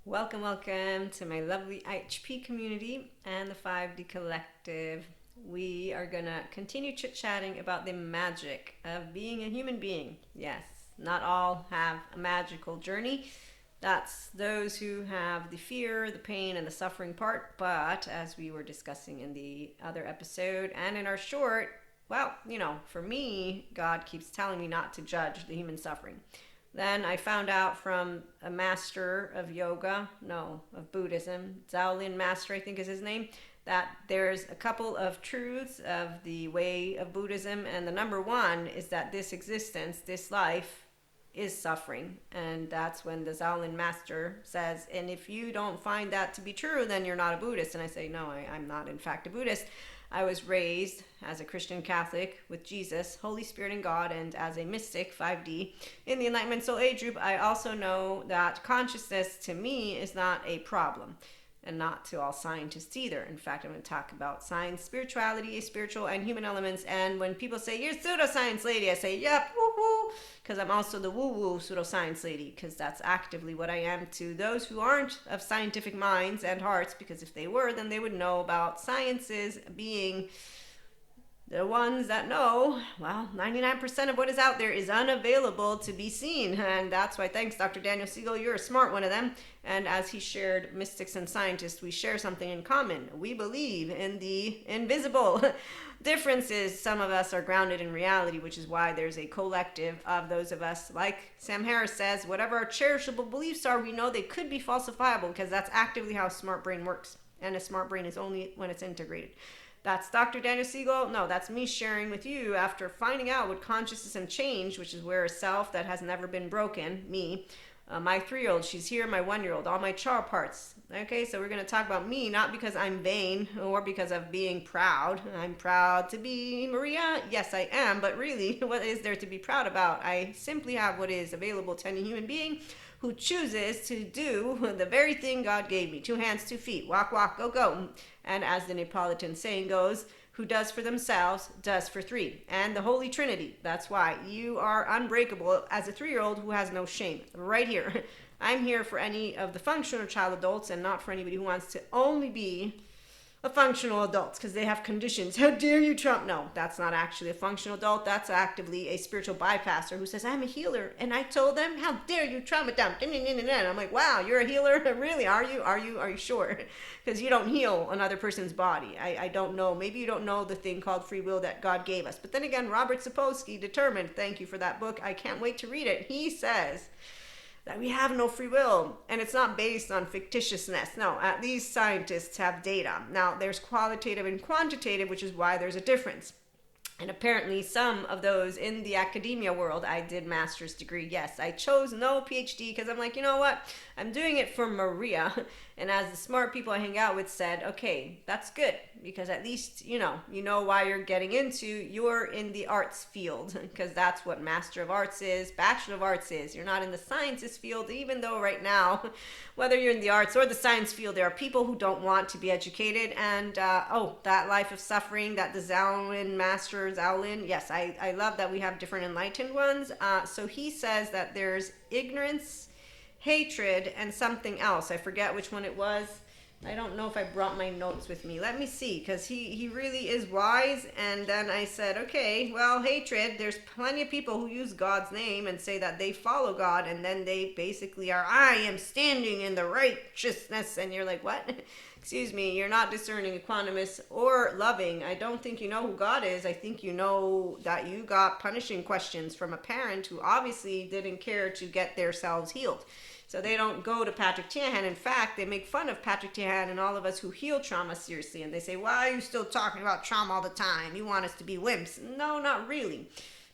Welcome, welcome to my lovely IHP community and the 5D Collective. We are going to continue chit-chatting about the magic of being a human being. Yes, not all have a magical journey. That's those who have the fear, the pain, and the suffering part. But as we were discussing in the other episode and in our short, well, for me, God keeps telling me not to judge the human suffering. Then I found out from a master of yoga, no, of Buddhism, Shaolin master, I think is his name, that there's a couple of truths of the way of Buddhism. And the number one is that this existence, this life, is suffering. And that's when the Shaolin master says, and if you don't find that to be true, then you're not a Buddhist. And I say, no, I'm not, in fact, a Buddhist. I was raised as a Christian Catholic with Jesus, Holy Spirit, and God, and as a mystic, 5D. In the Enlightenment Soul Age group, I also know that consciousness to me is not a problem, and not to all scientists either. In fact, I'm going to talk about science, spirituality, spiritual, and human elements. And when people say, you're pseudoscience lady, I say, yep, woo-hoo, because I'm also the woo-woo pseudoscience lady, because that's actively what I am to those who aren't of scientific minds and hearts, because if they were, then they would know about sciences being the ones that know, well, 99% of what is out there is unavailable to be seen. And that's why, thanks, Dr. Daniel Siegel, you're a smart one of them. And as he shared, mystics and scientists, we share something in common. We believe in the invisible. Differences, some of us are grounded in reality, which is why there's a collective of those of us, like Sam Harris says, whatever our cherishable beliefs are, we know they could be falsifiable, because that's actively how a smart brain works. And a smart brain is only when it's integrated. That's Dr. Daniel Siegel. No, that's me sharing with you after finding out what consciousness and change, which is where a self that has never been broken, me, my 3-year-old, she's here, my 1-year-old, all my char parts. Okay, so we're going to talk about me, not because I'm vain or because of being proud. I'm proud to be Maria. Yes, I am, but really, what is there to be proud about? I simply have what is available to any human being who chooses to do the very thing God gave me. 2 hands, 2 feet, walk, walk, go, go. And as the Neapolitan saying goes, who does for themselves, does for 3. And the Holy Trinity. That's why you are unbreakable as a 3-year-old who has no shame. Right here. I'm here for any of the functional child adults and not for anybody who wants to only be a functional adult because they have conditions. How dare you, Trump? No, that's not actually a functional adult. That's actively a spiritual bypasser who says, I'm a healer. And I told them, how dare you, trauma dump. And I'm like, wow, you're a healer? Really? Are you sure? Because you don't heal another person's body. I don't know. Maybe you don't know the thing called free will that God gave us. But then again, Robert Sapolsky, Determined, thank you for that book. I can't wait to read it. He says that we have no free will, and it's not based on fictitiousness. No, at least scientists have data. Now, there's qualitative and quantitative, which is why there's a difference. And apparently some of those in the academia world, I did master's degree. Yes, I chose no PhD because I'm like, you know what? I'm doing it for Maria. And as the smart people I hang out with said, okay, that's good because at least, you know why you're getting into, you're in the arts field because that's what Master of Arts is, Bachelor of Arts is. You're not in the sciences field, even though right now, whether you're in the arts or the science field, there are people who don't want to be educated. And, that life of suffering that the Shaolin Master, Shaolin, yes, I love that we have different enlightened ones. So he says that there's ignorance, hatred, and something else. I forget which one it was. I don't know if I brought my notes with me. Let me see, because he really is wise. And then I said, okay, well, hatred, there's plenty of people who use God's name and say that they follow God, and then they basically are, I am standing in the righteousness. And you're like, what? Excuse me, you're not discerning, equanimous, or loving. I don't think you know who God is. I think you know that you got punishing questions from a parent who obviously didn't care to get themselves healed. So they don't go to Patrick Tiahan. In fact, they make fun of Patrick Tiahan and all of us who heal trauma seriously. And they say, why are you still talking about trauma all the time? You want us to be wimps. No, not really.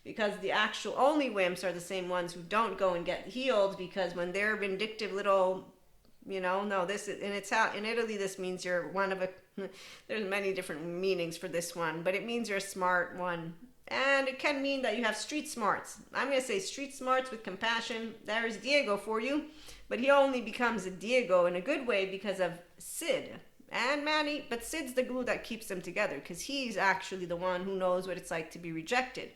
Because the actual only wimps are the same ones who don't go and get healed because when they're vindictive little, no, this is, and it's how, in Italy, this means you're one of a, there's many different meanings for this one, but it means you're a smart one. And it can mean that you have street smarts. I'm going to say street smarts with compassion. There's Diego for you. But he only becomes a Diego in a good way because of Sid and Manny. But Sid's the glue that keeps them together because he's actually the one who knows what it's like to be rejected.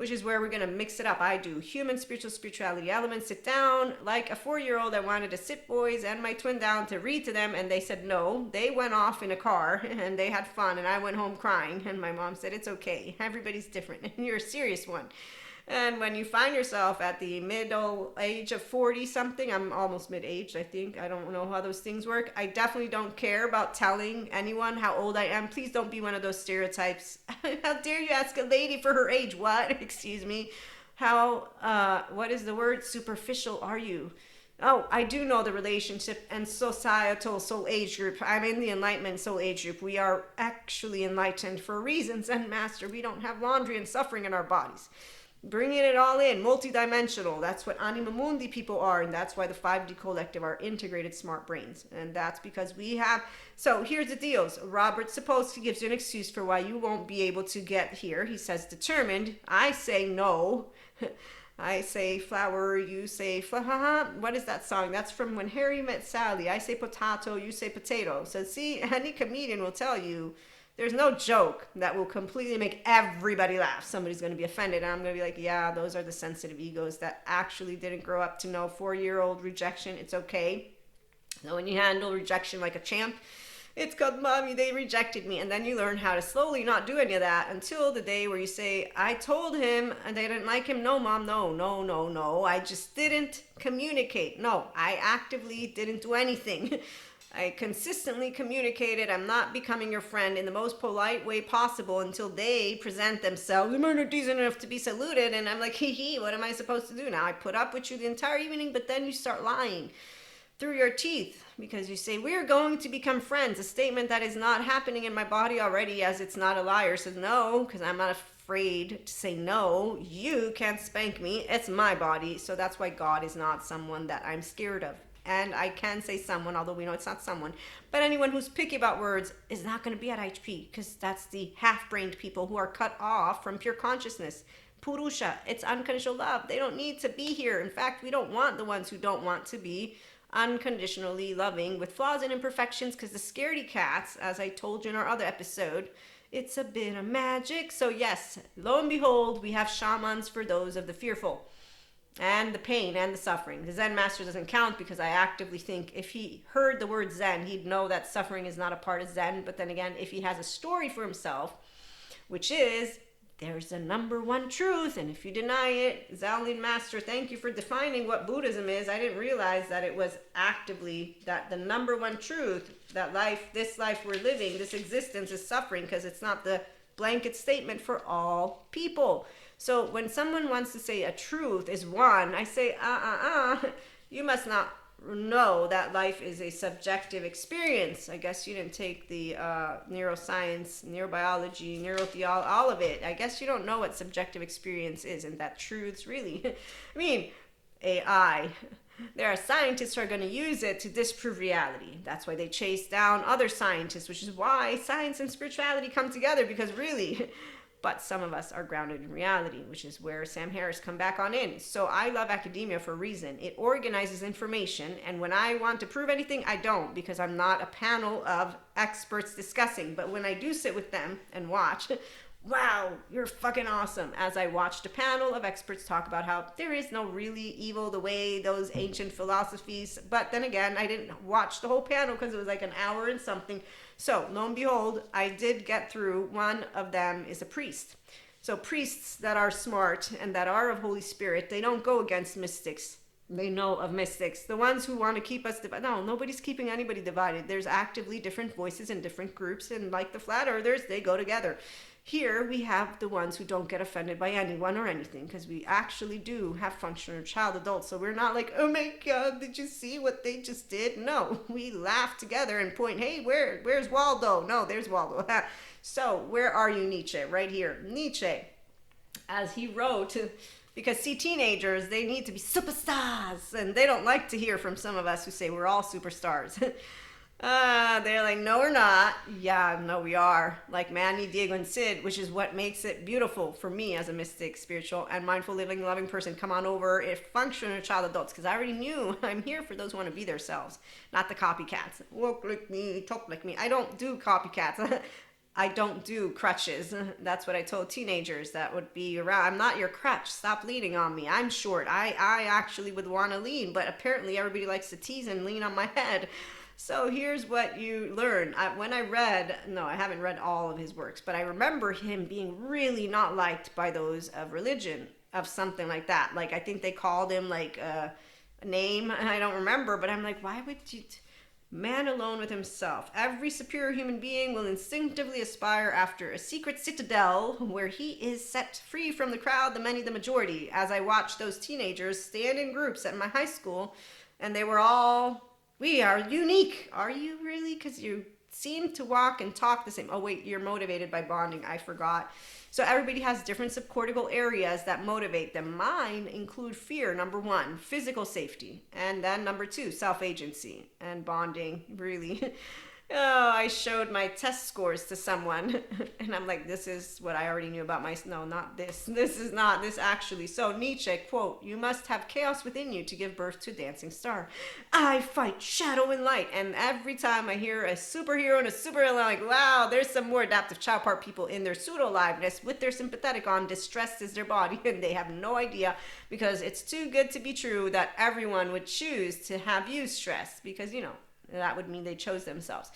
which is where we're going to mix it up. I do human, spiritual, spirituality elements, sit down like a 4-year-old. I wanted to sit boys and my twin down to read to them, and they said no. They went off in a car and they had fun, and I went home crying, and my mom said, it's okay, everybody's different and you're a serious one. And when you find yourself at the middle age of 40 something, I'm almost mid-aged, I think. I don't know how those things work. I definitely don't care about telling anyone how old I am. Please don't be one of those stereotypes. How dare you ask a lady for her age? What? Excuse me. How, what is the word? Superficial are you? Oh, I do know the relationship and societal soul age group. I'm in the enlightenment soul age group. We are actually enlightened for reasons, and master, we don't have laundry and suffering in our bodies. Bringing it all in, multidimensional. That's what Anima Mundi people are, and that's why the 5D Collective are integrated smart brains. And that's because we have... So here's the deals. Robert Sapolsky gives you an excuse for why you won't be able to get here. He says determined. I say no. I say flower, you say what is that song? That's from When Harry Met Sally. I say potato, you say potato. So see, any comedian will tell you there's no joke that will completely make everybody laugh. Somebody's going to be offended, and I'm going to be like, yeah, those are the sensitive egos that actually didn't grow up to know 4-year-old rejection. It's okay. So when you handle rejection like a champ, it's called, mommy, they rejected me. And then you learn how to slowly not do any of that until the day where you say, I told him and they didn't like him. No, mom, no. I just didn't communicate. No, I actively didn't do anything. I consistently communicated, I'm not becoming your friend in the most polite way possible until they present themselves. They're not decent enough to be saluted. And I'm like, hee, what am I supposed to do now? I put up with you the entire evening, but then you start lying through your teeth because you say, we're going to become friends. A statement that is not happening in my body already, as it's not a liar, says no, because I'm not afraid to say no. You can't spank me. It's my body. So that's why God is not someone that I'm scared of. And I can say someone, although we know it's not someone. But anyone who's picky about words is not going to be at HP, because that's the half-brained people who are cut off from pure consciousness. Purusha, it's unconditional love. They don't need to be here. In fact, we don't want the ones who don't want to be unconditionally loving with flaws and imperfections, because the scaredy cats, as I told you in our other episode, it's a bit of magic. So yes, lo and behold, we have shamans for those of the fearful. And the pain and the suffering. The Zen master doesn't count because I actively think if he heard the word Zen, he'd know that suffering is not a part of Zen. But then again, if he has a story for himself, which is, there's a number one truth, and if you deny it, Shaolin master, thank you for defining what Buddhism is. I didn't realize that it was actively that the number one truth, that life, this life we're living, this existence is suffering, because it's not the blanket statement for all people. So when someone wants to say a truth is one, I say, you must not know that life is a subjective experience. I guess you didn't take the neuroscience, neurobiology, neurotheology, all of it. I guess you don't know what subjective experience is, and that truths really, I mean, AI. There are scientists who are going to use it to disprove reality. That's why they chase down other scientists, which is why science and spirituality come together, because really... But some of us are grounded in reality, which is where Sam Harris come back on in. So I love academia for a reason. It organizes information, and when I want to prove anything, I don't, because I'm not a panel of experts discussing. But when I do sit with them and watch, wow, you're fucking awesome. As I watched a panel of experts talk about how there is no really evil the way those ancient philosophies. But then again, I didn't watch the whole panel because it was like an hour and something. So, lo and behold, I did get through. One of them is a priest. So priests that are smart and that are of Holy Spirit, they don't go against mystics. They know of mystics. The ones who want to keep us divided. No, nobody's keeping anybody divided. There's actively different voices in different groups, and like the flat earthers, they go together. Here we have the ones who don't get offended by anyone or anything, because we actually do have functional child adults. So we're not like, oh my God, did you see what they just did? No, we laugh together and point, hey, where's Waldo? No, there's Waldo. So where are you, Nietzsche? Right here. Nietzsche, as he wrote, because see, teenagers, they need to be superstars, and they don't like to hear from some of us who say we're all superstars. They're like, no, we're not. Yeah, no, we are. Like Manny, Diego, and Sid, which is what makes it beautiful for me as a mystic, spiritual, and mindful, living, loving person. Come on over if functional child adults, because I already knew I'm here for those who want to be themselves, not the copycats. Walk like me, talk like me. I don't do copycats. I don't do crutches. That's what I told teenagers that would be around. I'm not your crutch. Stop leaning on me. I'm short. I actually would want to lean, but apparently everybody likes to tease and lean on my head. So here's what you learn. When I read, no, I haven't read all of his works, but I remember him being really not liked by those of religion, of something like that. Like, I think they called him like a name, and I don't remember, but I'm like, why would you? Man alone with himself. Every superior human being will instinctively aspire after a secret citadel where he is set free from the crowd, the many, the majority. As I watched those teenagers stand in groups at my high school, and they were all, we are unique. Are you really? Because you seem to walk and talk the same. Oh, wait, you're motivated by bonding. I forgot. So everybody has different subcortical areas that motivate them. Mine include fear, number one, physical safety, and then number two, self-agency and bonding, really. Oh, I showed my test scores to someone, and I'm like, this is what I already knew about no, not this. This is not this actually. So Nietzsche, quote, you must have chaos within you to give birth to a dancing star. I fight shadow and light. And every time I hear a superhero and a superhero, I'm like, wow, there's some more adaptive child part people in their pseudo-aliveness with their sympathetic on. Distressed is their body, and they have no idea, because it's too good to be true that everyone would choose to have you stressed, because, that would mean they chose themselves.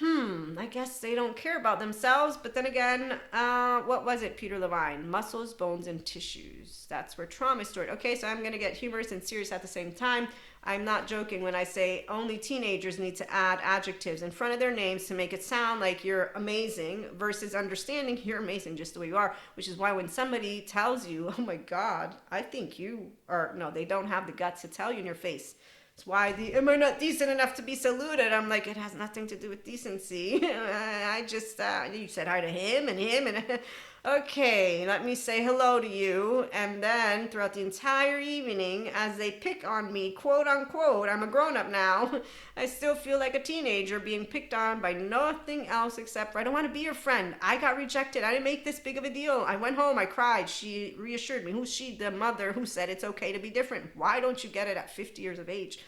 I guess they don't care about themselves. But then again, what was it, Peter Levine? Muscles, bones, and tissues. That's where trauma is stored. Okay, so I'm going to get humorous and serious at the same time. I'm not joking when I say only teenagers need to add adjectives in front of their names to make it sound like you're amazing versus understanding you're amazing just the way you are, which is why when somebody tells you, oh my God, I think you are, no, they don't have the guts to tell you in your face. That's why am I not decent enough to be saluted? I'm like, it has nothing to do with decency. I just, you said hi to him and okay, let me say hello to you. And then throughout the entire evening, as they pick on me, quote unquote, I'm a grown up now, I still feel like a teenager being picked on by nothing else except for, I don't want to be your friend. I got rejected. I didn't make this big of a deal. I went home. I cried. She reassured me. Who's she? The mother who said it's okay to be different. Why don't you get it at 50 years of age?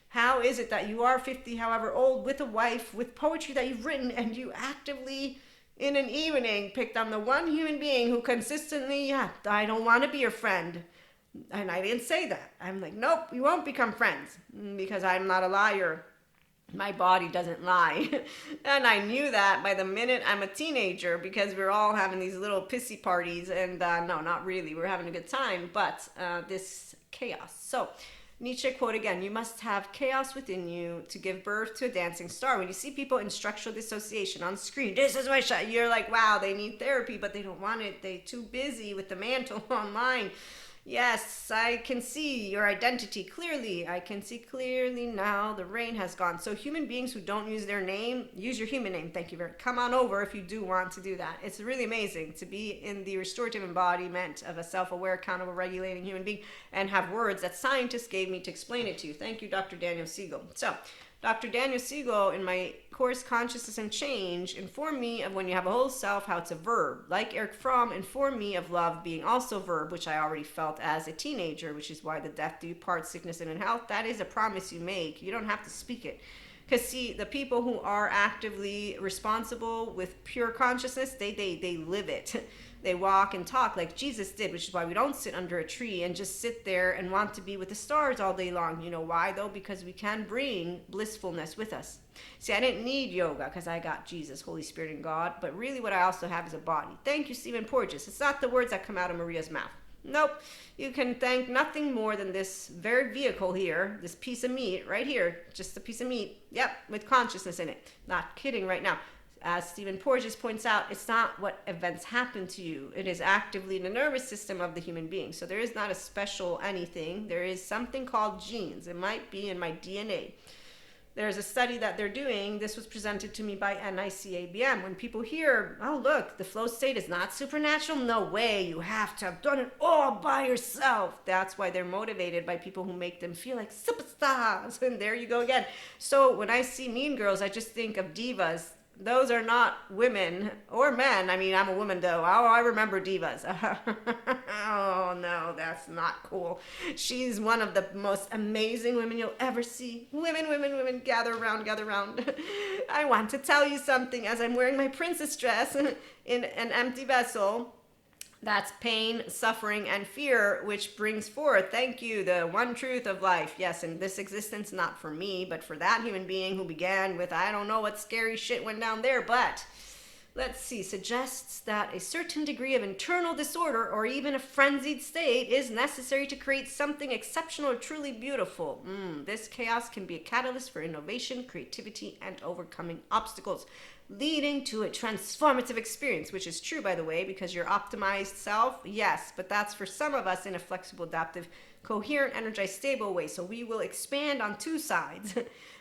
How is it that you are 50, however old, with a wife, with poetry that you've written, and you actively, in an evening, picked on the one human being who consistently, I don't want to be your friend. And I didn't say that. I'm like, nope, we won't become friends, because I'm not a liar. My body doesn't lie. And I knew that by the minute I'm a teenager, because we're all having these little pissy parties, and no, not really. We're having a good time, but this chaos. So Nietzsche quote again, you must have chaos within you to give birth to a dancing star. When you see people in structural dissociation on screen, this is my shot, you're like, wow, they need therapy, but they don't want it. They're too busy with the mantle online. Yes, I can see your identity clearly. I can see clearly now the rain has gone. So human beings who don't use their name, use your human name. Thank you very much. Come on over if you do want to do that. It's really amazing to be in the restorative embodiment of a self-aware, accountable, regulating human being and have words that scientists gave me to explain it to you. Thank you, Dr. Daniel Siegel. So Dr. Daniel Siegel, in my course, Consciousness and Change, informed me of when you have a whole self, how it's a verb. Like Eric Fromm informed me of love being also a verb, which I already felt as a teenager, which is why the death do you part, sickness and in health, that is a promise you make. You don't have to speak it. Because see, the people who are actively responsible with pure consciousness, they live it. They walk and talk like Jesus did, which is why we don't sit under a tree and just sit there and want to be with the stars all day long. You know why, though? Because we can bring blissfulness with us. See, I didn't need yoga because I got Jesus, Holy Spirit, and God. But really what I also have is a body. Thank you, Stephen Porges. It's not the words that come out of Maria's mouth. Nope. You can thank nothing more than this very vehicle here, this piece of meat right here. Just a piece of meat. Yep, with consciousness in it. Not kidding right now. As Stephen Porges points out, it's not what events happen to you. It is actively in the nervous system of the human being. So there is not a special anything. There is something called genes. It might be in my DNA. There's a study that they're doing. This was presented to me by NICABM. When people hear, oh, look, the flow state is not supernatural. No way. You have to have done it all by yourself. That's why they're motivated by people who make them feel like superstars. And there you go again. So when I see Mean Girls, I just think of divas. Those are not women or men. I mean, I'm a woman, though. Oh, I remember divas. Oh, Oh no, that's not cool. She's one of the most amazing women you'll ever see. Women, women, women, gather around, gather around. I want to tell you something as I'm wearing my princess dress in an empty vessel. That's pain, suffering, and fear, which brings forth, thank you, the one truth of life. Yes, in this existence, not for me, but for that human being who began with, I don't know what scary shit went down there, but let's see, suggests that a certain degree of internal disorder or even a frenzied state is necessary to create something exceptional or truly beautiful. This chaos can be a catalyst for innovation, creativity, and overcoming obstacles, leading to a transformative experience, which is true, by the way, because your optimized self, yes, but that's for some of us in a flexible, adaptive, coherent, energized, stable way. So we will expand on two sides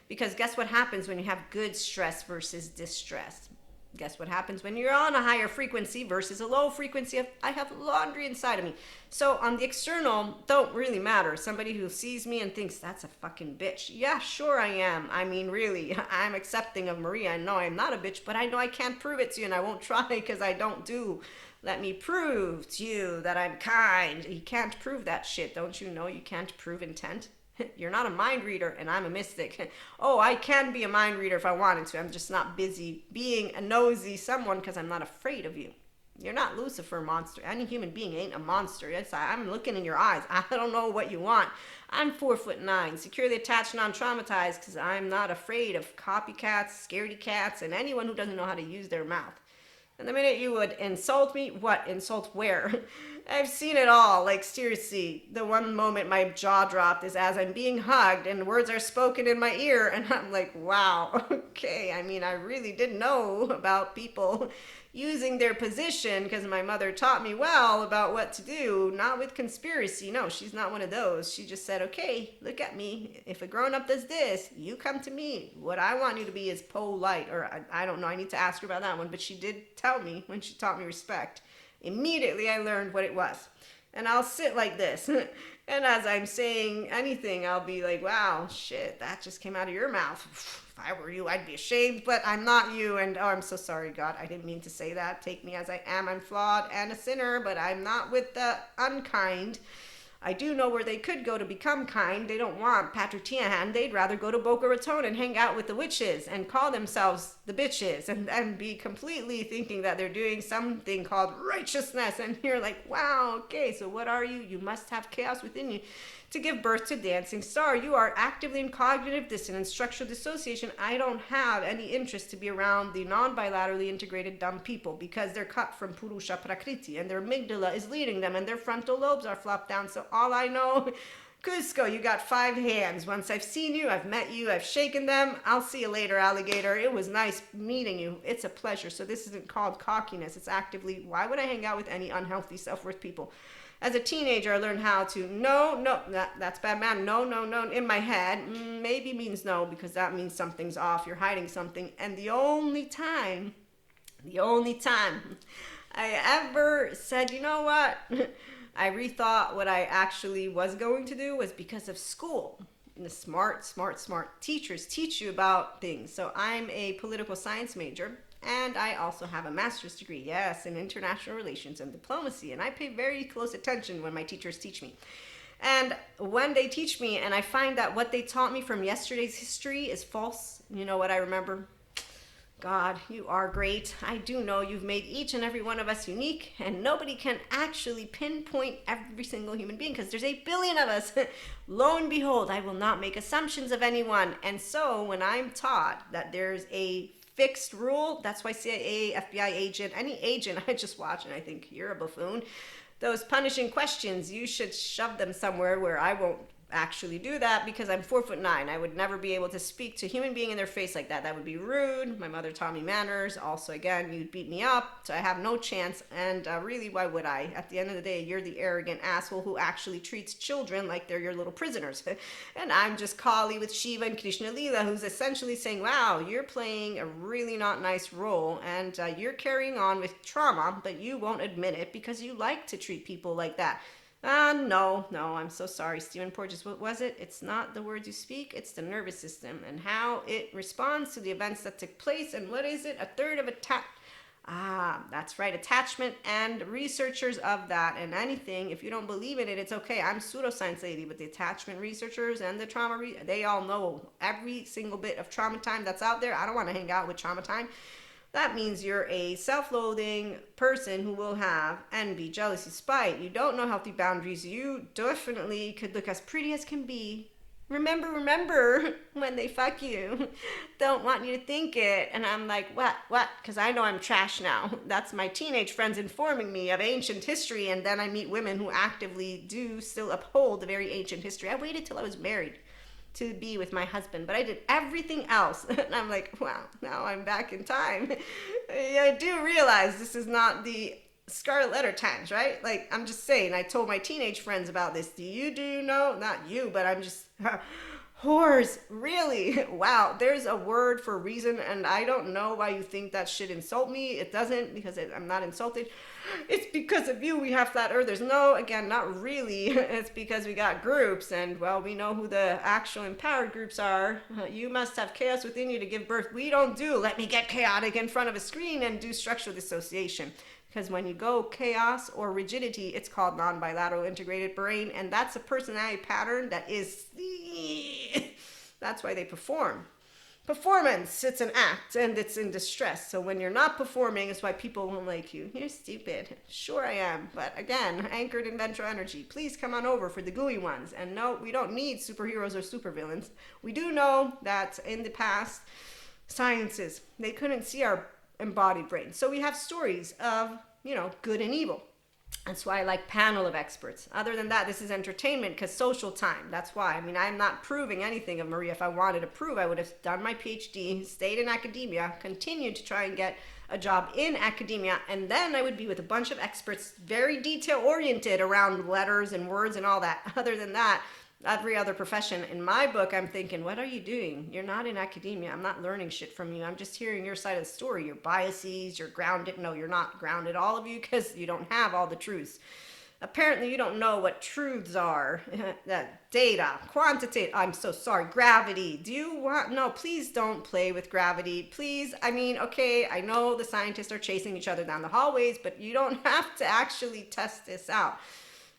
because guess what happens when you have good stress versus distress? Guess what happens when you're on a higher frequency versus a low frequency of, I have laundry inside of me. So on the external, don't really matter. Somebody who sees me and thinks, that's a fucking bitch. Yeah, sure I am. I mean, really, I'm accepting of Maria. I know I'm not a bitch, but I know I can't prove it to you and I won't try because I don't do. Let me prove to you that I'm kind. You can't prove that shit. Don't you know you can't prove intent? You're not a mind reader and I'm a mystic. Oh, I can be a mind reader if I wanted to. I'm just not busy being a nosy someone because I'm not afraid of you. You're not Lucifer monster. Any human being ain't a monster. Yes, I'm looking in your eyes. I don't know what you want. I'm 4'9", securely attached, non-traumatized because I'm not afraid of copycats, scaredy cats, and anyone who doesn't know how to use their mouth. And the minute you would insult me, what? Insult where? I've seen it all. Like, seriously, the one moment my jaw dropped is as I'm being hugged and words are spoken in my ear. And I'm like, wow, okay. I mean, I really didn't know about people using their position because my mother taught me well about what to do, not with conspiracy. No, she's not one of those. She just said, okay, look at me. If a grown-up does this, you come to me. What I want you to be is polite, or I don't know. I need to ask her about that one, but she did tell me when she taught me respect. Immediately I learned what it was. And I'll sit like this. And as I'm saying anything, I'll be like, wow, shit, that just came out of your mouth. If I were you, I'd be ashamed, but I'm not you. And oh, I'm so sorry, God. I didn't mean to say that. Take me as I am. I'm flawed and a sinner, but I'm not with the unkind. I do know where they could go to become kind. They don't want Patrick Tiahan. They'd rather go to Boca Raton and hang out with the witches and call themselves the bitches and be completely thinking that they're doing something called righteousness. And you're like, wow, okay, so what are you? You must have chaos within you to give birth to Dancing Star. You are actively in cognitive dissonance, structural dissociation. I don't have any interest to be around the non-bilaterally integrated dumb people because they're cut from Purusha Prakriti and their amygdala is leading them and their frontal lobes are flopped down. So all I know, Cusco, you got 5 hands. Once I've seen you, I've met you, I've shaken them. I'll see you later, alligator. It was nice meeting you. It's a pleasure. So this isn't called cockiness. It's actively, why would I hang out with any unhealthy self-worth people? As a teenager, I learned how to no, that's bad, man. No, in my head. Maybe means no because that means something's off. You're hiding something. And the only time I ever said, you know what? I rethought what I actually was going to do was because of school. And the smart teachers teach you about things. So I'm a political science major. And I also have a master's degree, yes, in international relations and diplomacy. And I pay very close attention when my teachers teach me. And when they teach me, and I find that what they taught me from yesterday's history is false. You know what I remember? God, you are great. I do know you've made each and every one of us unique, and nobody can actually pinpoint every single human being because there's 8 billion of us. Lo and behold, I will not make assumptions of anyone. And so when I'm taught that there's a fixed rule, that's why CIA, FBI agent, any agent I just watch and I think you're a buffoon. Those punishing questions, you should shove them somewhere where I won't actually do that because I'm 4'9". I would never be able to speak to a human being in their face like that. That would be rude. My mother taught me manners. Also, again, you'd beat me up, so I have no chance. And really, why would I? At the end of the day, you're the arrogant asshole who actually treats children like they're your little prisoners. And I'm just Kali with Shiva and Krishna Leela, who's essentially saying, wow, you're playing a really not nice role and you're carrying on with trauma, but you won't admit it because you like to treat people like that. No, I'm so sorry, Stephen Porges. What was it? It's not the words you speak, it's the nervous system and how it responds to the events that took place. And what is it? A third of Ah, that's right. Attachment and researchers of that and anything. If you don't believe in it, it's okay. I'm pseudoscience lady, but the attachment researchers and the they all know every single bit of trauma time that's out there. I don't want to hang out with trauma time. That means you're a self-loathing person who will have envy, jealousy, spite. You don't know healthy boundaries. You definitely could look as pretty as can be. Remember when they fuck you. Don't want you to think it. And I'm like, what? Because I know I'm trash now. That's my teenage friends informing me of ancient history. And then I meet women who actively do still uphold the very ancient history. I waited till I was married to be with my husband, but I did everything else. And I'm like, wow, now I'm back in time. I do realize this is not the Scarlet Letter times, right? Like, I'm just saying, I told my teenage friends about this. Do you know? Not you, but I'm just, whores, really? Wow, there's a word for reason, and I don't know why you think that should insult me. It doesn't, because I'm not insulted. It's because of you we have flat earthers. No, again, not really. It's because we got groups, and, well, we know who the actual empowered groups are. You must have chaos within you to give birth. We don't do, let me get chaotic in front of a screen and do structural dissociation. Because when you go chaos or rigidity, it's called non-bilateral integrated brain, and that's a personality pattern that is, that's why they perform. Performance, it's an act, and it's in distress. So when you're not performing, it's why people won't like you. You're stupid. Sure I am, but again, anchored in ventral energy. Please come on over for the gooey ones. And no, we don't need superheroes or supervillains. We do know that in the past, sciences, they couldn't see our embodied brain. So we have stories of, good and evil. That's why I like panel of experts. Other than that, this is entertainment because social time. That's why. I mean, I'm not proving anything of Maria. If I wanted to prove, I would have done my PhD, stayed in academia, continued to try and get a job in academia, and then I would be with a bunch of experts, very detail oriented around letters and words and all that. Other than that, every other profession. In my book, I'm thinking, what are you doing? You're not in academia. I'm not learning shit from you. I'm just hearing your side of the story, your biases, you're grounded. No, you're not grounded, all of you, because you don't have all the truths. Apparently, you don't know what truths are. That data, quantitative, I'm so sorry, gravity. Do you want, no, please don't play with gravity. Please, I mean, okay, I know the scientists are chasing each other down the hallways, but you don't have to actually test this out.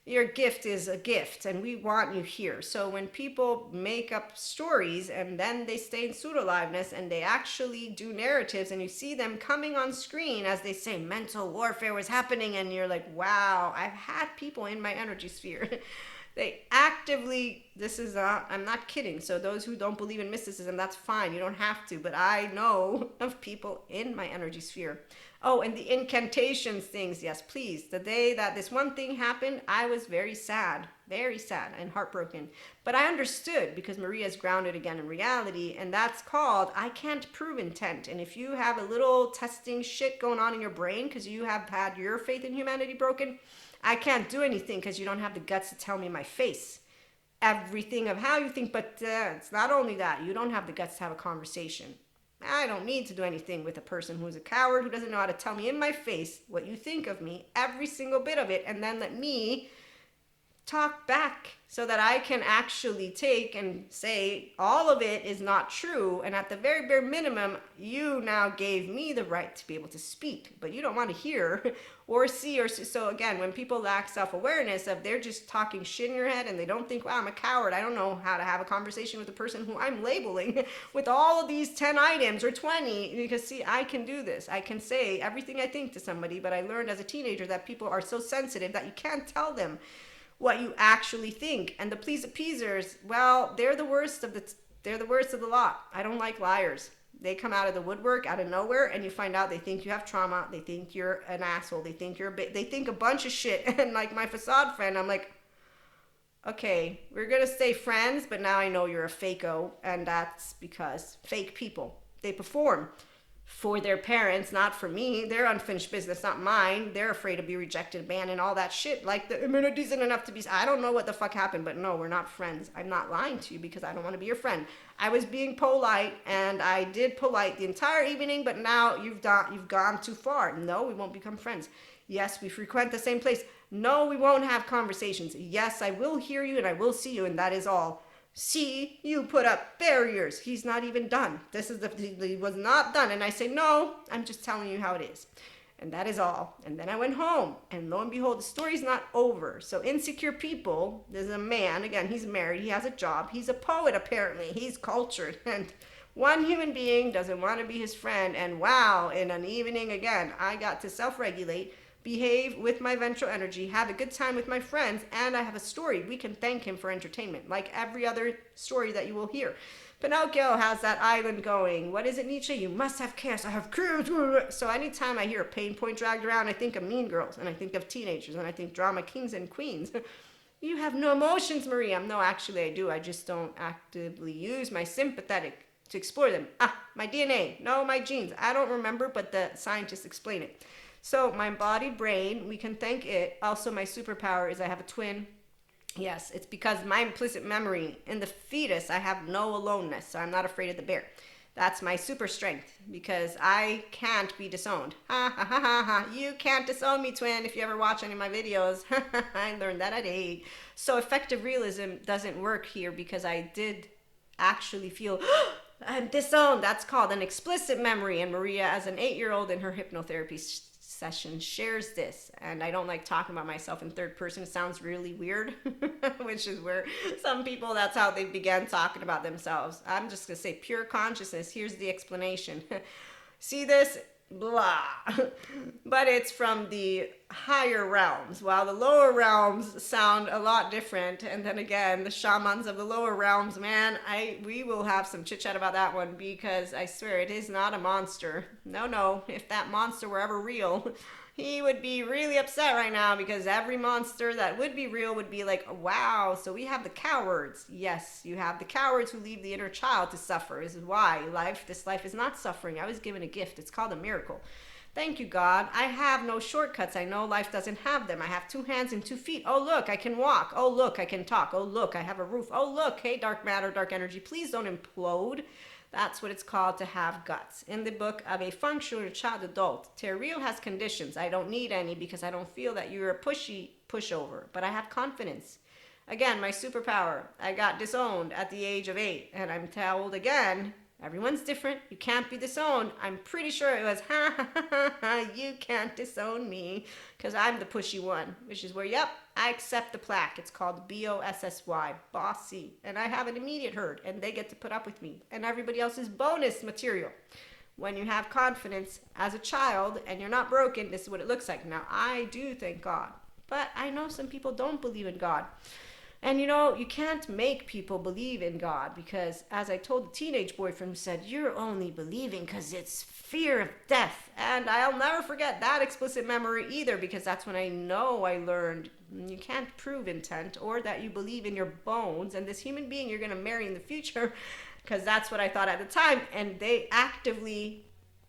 Your gift is a gift, and we want you here. So when people make up stories and then they stay in pseudo-liveness and they actually do narratives and you see them coming on screen as they say mental warfare was happening, and you're like, wow, I've had people in my energy sphere. They actively, I'm not kidding. So those who don't believe in mysticism, that's fine. You don't have to. But I know of people in my energy sphere. Oh, and the incantations things. Yes, please. The day that this one thing happened, I was very sad and heartbroken. But I understood because Maria is grounded again in reality. And that's called, I can't prove intent. And if you have a little testing shit going on in your brain because you have had your faith in humanity broken, I can't do anything because you don't have the guts to tell me in my face everything of how you think. But it's not only that. You don't have the guts to have a conversation. I don't need to do anything with a person who's a coward, who doesn't know how to tell me in my face what you think of me, every single bit of it, and then let me talk back so that I can actually take and say all of it is not true. And at the very bare minimum, you now gave me the right to be able to speak, but you don't want to hear or see or see. So again, when people lack self-awareness of they're just talking shit in your head and they don't think, wow, I'm a coward. I don't know how to have a conversation with a person who I'm labeling with all of these 10 items or 20, because see, I can do this. I can say everything I think to somebody, but I learned as a teenager that people are so sensitive that you can't tell them what you actually think. And the please appeasers, well, they're the worst of the lot. I don't like liars. They come out of the woodwork, out of nowhere, and you find out they think you have trauma. They think you're an asshole. They think they think a bunch of shit. And like my facade friend, I'm like, okay, we're gonna stay friends, but now I know you're a fako, and that's because fake people, they perform for their parents, not for me. They're unfinished business, not mine. They're afraid to be rejected, banned, and all that shit. Like, the immunity isn't enough to be... I don't know what the fuck happened, but no, we're not friends. I'm not lying to you because I don't want to be your friend. I was being polite, and I did polite the entire evening, but now you've gone too far. No, we won't become friends. Yes, we frequent the same place. No, we won't have conversations. Yes, I will hear you, and I will see you, and that is all. See, you put up barriers. He's not even done. He was not done. And I say, no, I'm just telling you how it is. And that is all. And then I went home, and lo and behold, the story's not over. So insecure people, there's a man, again, he's married, he has a job, he's a poet apparently, he's cultured, and one human being doesn't want to be his friend. And wow, in an evening again, I got to self-regulate, behave with my ventral energy, have a good time with my friends, and I have a story. We can thank him for entertainment, like every other story that you will hear. Pinocchio has that island going. What is it, Nietzsche? You must have chaos. I have chaos. So anytime I hear a pain point dragged around, I think of Mean Girls, and I think of teenagers, and I think drama kings and queens. You have no emotions, Maria. No, actually I do. I just don't actively use my sympathetic to explore them. My DNA. No, my genes. I don't remember, but the scientists explain it. So my embodied brain, we can thank it. Also, my superpower is I have a twin. Yes, it's because my implicit memory in the fetus, I have no aloneness, so I'm not afraid of the bear. That's my super strength, because I can't be disowned. Ha ha ha ha ha. You can't disown me, twin, if you ever watch any of my videos. I learned that at 8. So effective realism doesn't work here because I did actually feel I'm disowned. That's called an explicit memory. And Maria, as an 8-year-old in her hypnotherapy session, shares this. And I don't like talking about myself in third person. It sounds really weird, which is where some people, that's how they began talking about themselves. I'm just going to say pure consciousness. Here's the explanation. See this? Blah. But it's from the higher realms, while the lower realms sound a lot different. And then again, the shamans of the lower realms, man, we will have some chit chat about that one, because I swear it is not a monster. No, if that monster were ever real, he would be really upset right now, because every monster that would be real would be like, wow, so we have the cowards. Yes, you have the cowards who leave the inner child to suffer. This is why this life is not suffering. I was given a gift. It's called a miracle. Thank you, God. I have no shortcuts. I know life doesn't have them. I have 2 hands and 2 feet. Oh, look, I can walk. Oh, look, I can talk. Oh, look, I have a roof. Oh, look, hey, dark matter, dark energy, please don't implode. That's what it's called to have guts. In the book of a functional child adult, Terrio has conditions. I don't need any because I don't feel that you're a pushover, but I have confidence. Again, my superpower. I got disowned at the age of 8, and I'm told again, everyone's different. You can't be disowned. I'm pretty sure it was, you can't disown me because I'm the pushy one, which is where, yep, I accept the plaque. It's called BOSSY, bossy. And I have an immediate herd, and they get to put up with me. And everybody else is bonus material. When you have confidence as a child and you're not broken, this is what it looks like. Now, I do thank God, but I know some people don't believe in God. And you can't make people believe in God, because as I told the teenage boyfriend who said, you're only believing because it's fear of death. And I'll never forget that explicit memory either, because that's when I know I learned you can't prove intent or that you believe in your bones and this human being you're going to marry in the future, because that's what I thought at the time. And they actively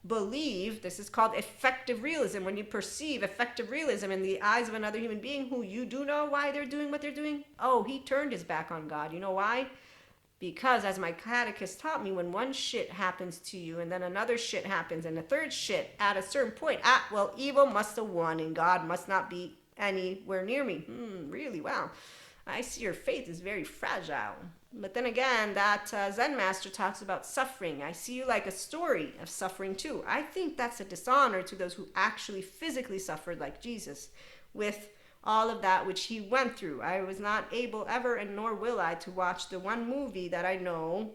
believe, this is called effective realism, when you perceive effective realism in the eyes of another human being who you do know why they're doing what they're doing. Oh, he turned his back on God. You know why? Because as my catechist taught me, when one shit happens to you and then another shit happens and a third shit, at a certain point, well, evil must have won and God must not be anywhere near me. Really? Wow. I see your faith is very fragile. But then again, that Zen master talks about suffering. I see you like a story of suffering too. I think that's a dishonor to those who actually physically suffered like Jesus with all of that which he went through. I was not able ever, and nor will I, to watch the one movie that I know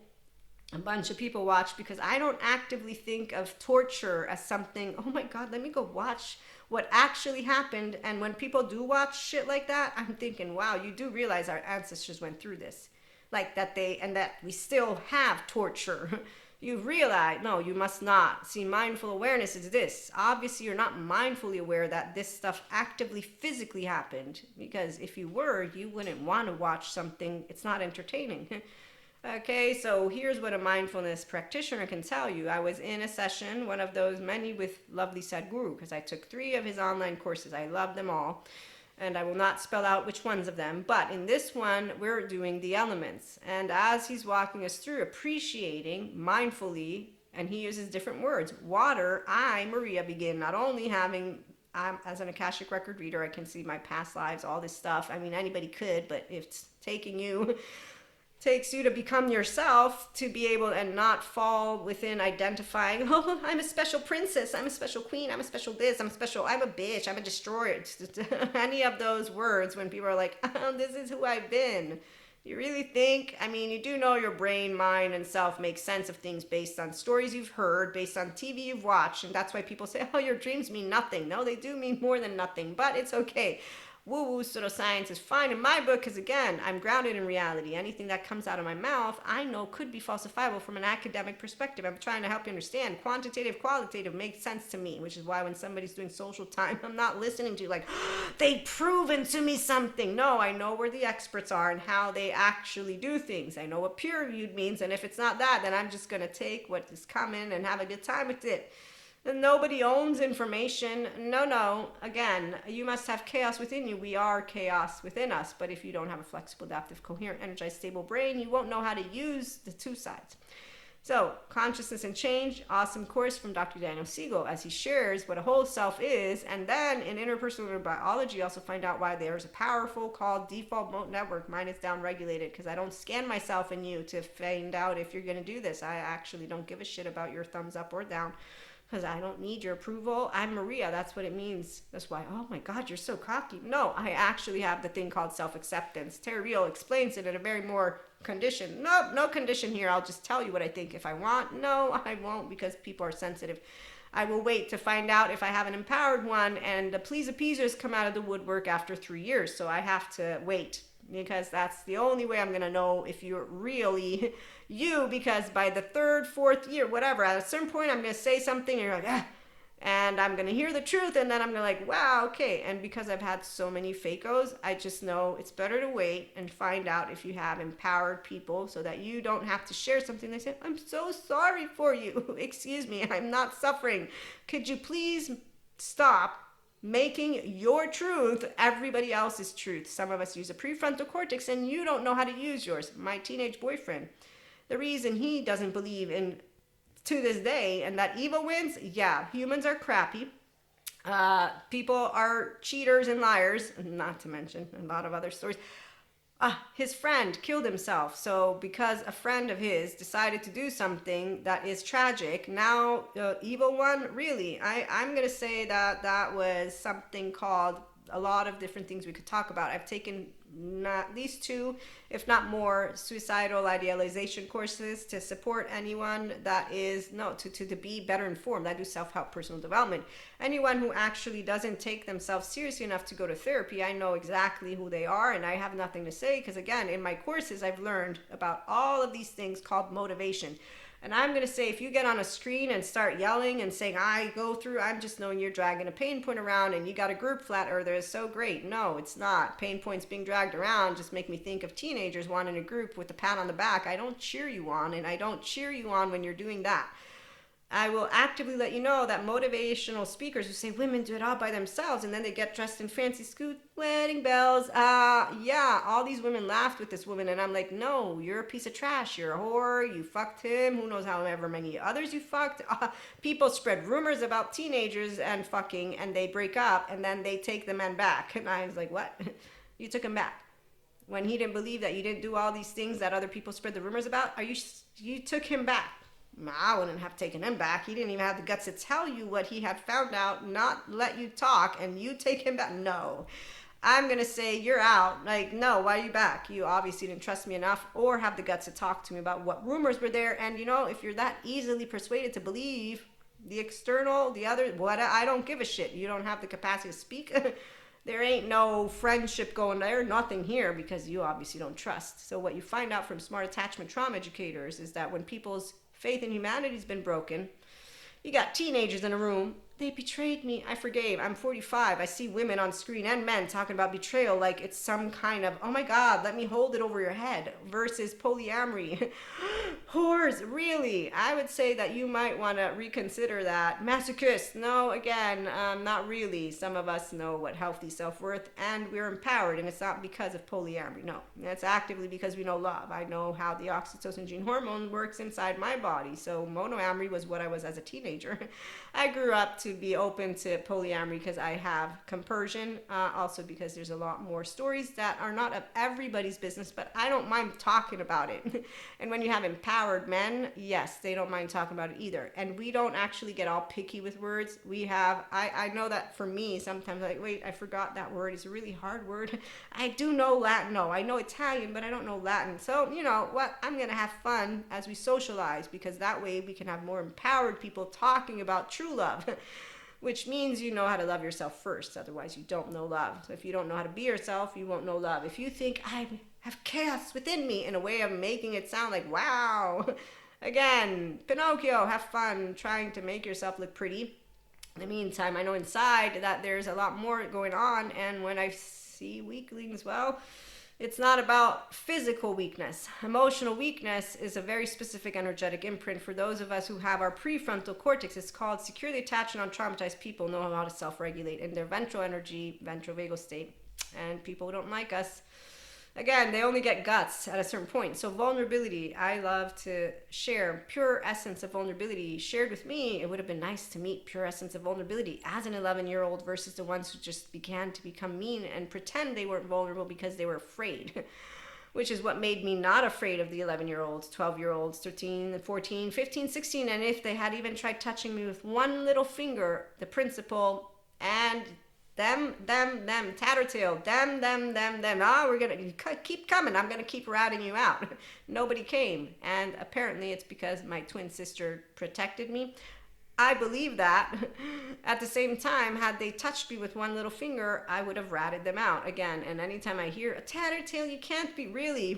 a bunch of people watch, because I don't actively think of torture as something, oh my God, let me go watch what actually happened. And when people do watch shit like that, I'm thinking, wow, you do realize our ancestors went through this. Like that that we still have torture. You realize, no, you must not. See, mindful awareness is this. Obviously, you're not mindfully aware that this stuff actively, physically happened. Because if you were, you wouldn't want to watch something. It's not entertaining. Okay, so here's what a mindfulness practitioner can tell you. I was in a session, one of those many with lovely Sadhguru, because I took 3 of his online courses. I love them all. And I will not spell out which ones of them, but in this one, we're doing the elements. And as he's walking us through, appreciating mindfully, and he uses different words. Water, I, Maria, begin not only having, as an Akashic record reader, I can see my past lives, all this stuff. I mean, anybody could, but if it's taking you takes you to become yourself, to be able and not fall within identifying, oh, I'm a special princess, I'm a special queen, I'm a special this, I'm a bitch, I'm a destroyer. Any of those words when people are like, oh, this is who I've been. You really think? I mean, you do know your brain, mind, and self make sense of things based on stories you've heard, based on TV you've watched, and that's why people say, oh, your dreams mean nothing. No, they do mean more than nothing, but it's okay. Woo-woo pseudoscience is fine in my book because, again, I'm grounded in reality. Anything that comes out of my mouth, I know could be falsifiable from an academic perspective. I'm trying to help you understand. Quantitative, qualitative makes sense to me, which is why when somebody's doing social time, I'm not listening to like, they've proven to me something. No, I know where the experts are and how they actually do things. I know what peer-reviewed means, and if it's not that, then I'm just going to take what is coming and have a good time with it. And nobody owns information. No. Again, you must have chaos within you. We are chaos within us. But if you don't have a flexible, adaptive, coherent, energized, stable brain, you won't know how to use the two sides. So, Consciousness and Change, awesome course from Dr. Daniel Siegel as he shares what a whole self is. And then in interpersonal biology, you also find out why there's a powerful called default mode network. Mine is down-regulated because I don't scan myself in you to find out if you're going to do this. I actually don't give a shit about your thumbs up or down, because I don't need your approval. I'm Maria. That's what it means. That's why, oh my God, you're so cocky. No, I actually have the thing called self-acceptance. Terry Real explains it in a very more condition. Nope, no condition here. I'll just tell you what I think if I want. No, I won't, because people are sensitive. I will wait to find out if I have an empowered one, and the please appeasers come out of the woodwork after 3 years. So I have to wait, because that's the only way I'm going to know if you're really you, because by the third, fourth year, whatever, at a certain point, I'm going to say something and you're like, ah, and I'm going to hear the truth, and then I'm going to like, wow, okay. And because I've had so many fakos, I just know it's better to wait and find out if you have empowered people so that you don't have to share something. They say, I'm so sorry for you. Excuse me, I'm not suffering. Could you please stop making your truth everybody else's truth? Some of us use a prefrontal cortex and you don't know how to use yours. My teenage boyfriend, the reason he doesn't believe in, to this day, and that evil wins, yeah, humans are crappy. People are cheaters and liars, not to mention a lot of other stories. His friend killed himself. So because a friend of his decided to do something that is tragic, now the evil one, really, I'm going to say that was something called, a lot of different things we could talk about. I've taken at least 2, if not more, suicidal idealization courses to support anyone that is, to be better informed. I do self-help, personal development. Anyone who actually doesn't take themselves seriously enough to go to therapy, I know exactly who they are, and I have nothing to say, because again, in my courses, I've learned about all of these things called motivation. And I'm going to say, if you get on a screen and start yelling and saying, I'm just knowing you're dragging a pain point around and you got a group flat earther is so great. No, it's not. Pain points being dragged around just make me think of teenagers wanting a group with a pat on the back. I don't cheer you on, and I don't cheer you on when you're doing that. I will actively let you know that motivational speakers who say women do it all by themselves and then they get dressed in fancy suits, wedding bells. Yeah, all these women laughed with this woman, and I'm like, no, you're a piece of trash. You're a whore. You fucked him. Who knows however many others you fucked. People spread rumors about teenagers and fucking, and they break up, and then they take the men back. And I was like, what? You took him back when he didn't believe that you didn't do all these things that other people spread the rumors about? You took him back. I wouldn't have taken him back. He didn't even have the guts to tell you what he had found out, not let you talk, and you take him back. No. I'm going to say you're out. Like, no, why are you back? You obviously didn't trust me enough or have the guts to talk to me about what rumors were there. And, if you're that easily persuaded to believe the external, the other, what, I don't give a shit. You don't have the capacity to speak. There ain't no friendship going there, nothing here, because you obviously don't trust. So what you find out from smart attachment trauma educators is that when people's faith in humanity has been broken, you got teenagers in a room, they betrayed me, I forgave, I'm 45, I see women on screen and men talking about betrayal like it's some kind of, oh my God, let me hold it over your head, versus polyamory. Whores, really? I would say that you might want to reconsider that. Masochist, no, again, not really. Some of us know what healthy self-worth, and we're empowered, and it's not because of polyamory. No, it's actively because we know love. I know how the oxytocin gene hormone works inside my body. So monoamory was what I was as a teenager. I grew up to be open to polyamory because I have compersion, also because there's a lot more stories that are not of everybody's business, but I don't mind talking about it. And when you have empowered men, yes, they don't mind talking about it either. And we don't actually get all picky with words. We have, I know that for me, sometimes like, wait, I forgot that word. It's a really hard word. I do know Latin. No, I know Italian, but I don't know Latin. So, you know what? I'm going to have fun as we socialize, because that way we can have more empowered people talking about true love. Which means you know how to love yourself first. Otherwise, you don't know love. So if you don't know how to be yourself, you won't know love. If you think, I have chaos within me, in a way of making it sound like, wow. Again, Pinocchio, have fun trying to make yourself look pretty. In the meantime, I know inside that there's a lot more going on. And when I see weaklings, well, it's not about physical weakness. Emotional weakness is a very specific energetic imprint. For those of us who have our prefrontal cortex, it's called securely attached and untraumatized people know how to self-regulate in their ventral energy, ventral vagal state. And people who don't like us, again, they only get guts at a certain point. So vulnerability, I love to share pure essence of vulnerability. Shared with me, it would have been nice to meet pure essence of vulnerability as an 11-year-old versus the ones who just began to become mean and pretend they weren't vulnerable because they were afraid. Which is what made me not afraid of the 11-year-olds, 12-year-olds, 13, 14, 15, 16. And if they had even tried touching me with one little finger, the principal and them, tattletale, them. Oh, we're going to keep coming. I'm going to keep ratting you out. Nobody came. And apparently it's because my twin sister protected me. I believe that. At the same time, had they touched me with one little finger, I would have ratted them out again. And anytime I hear a tattletale, you can't be, really,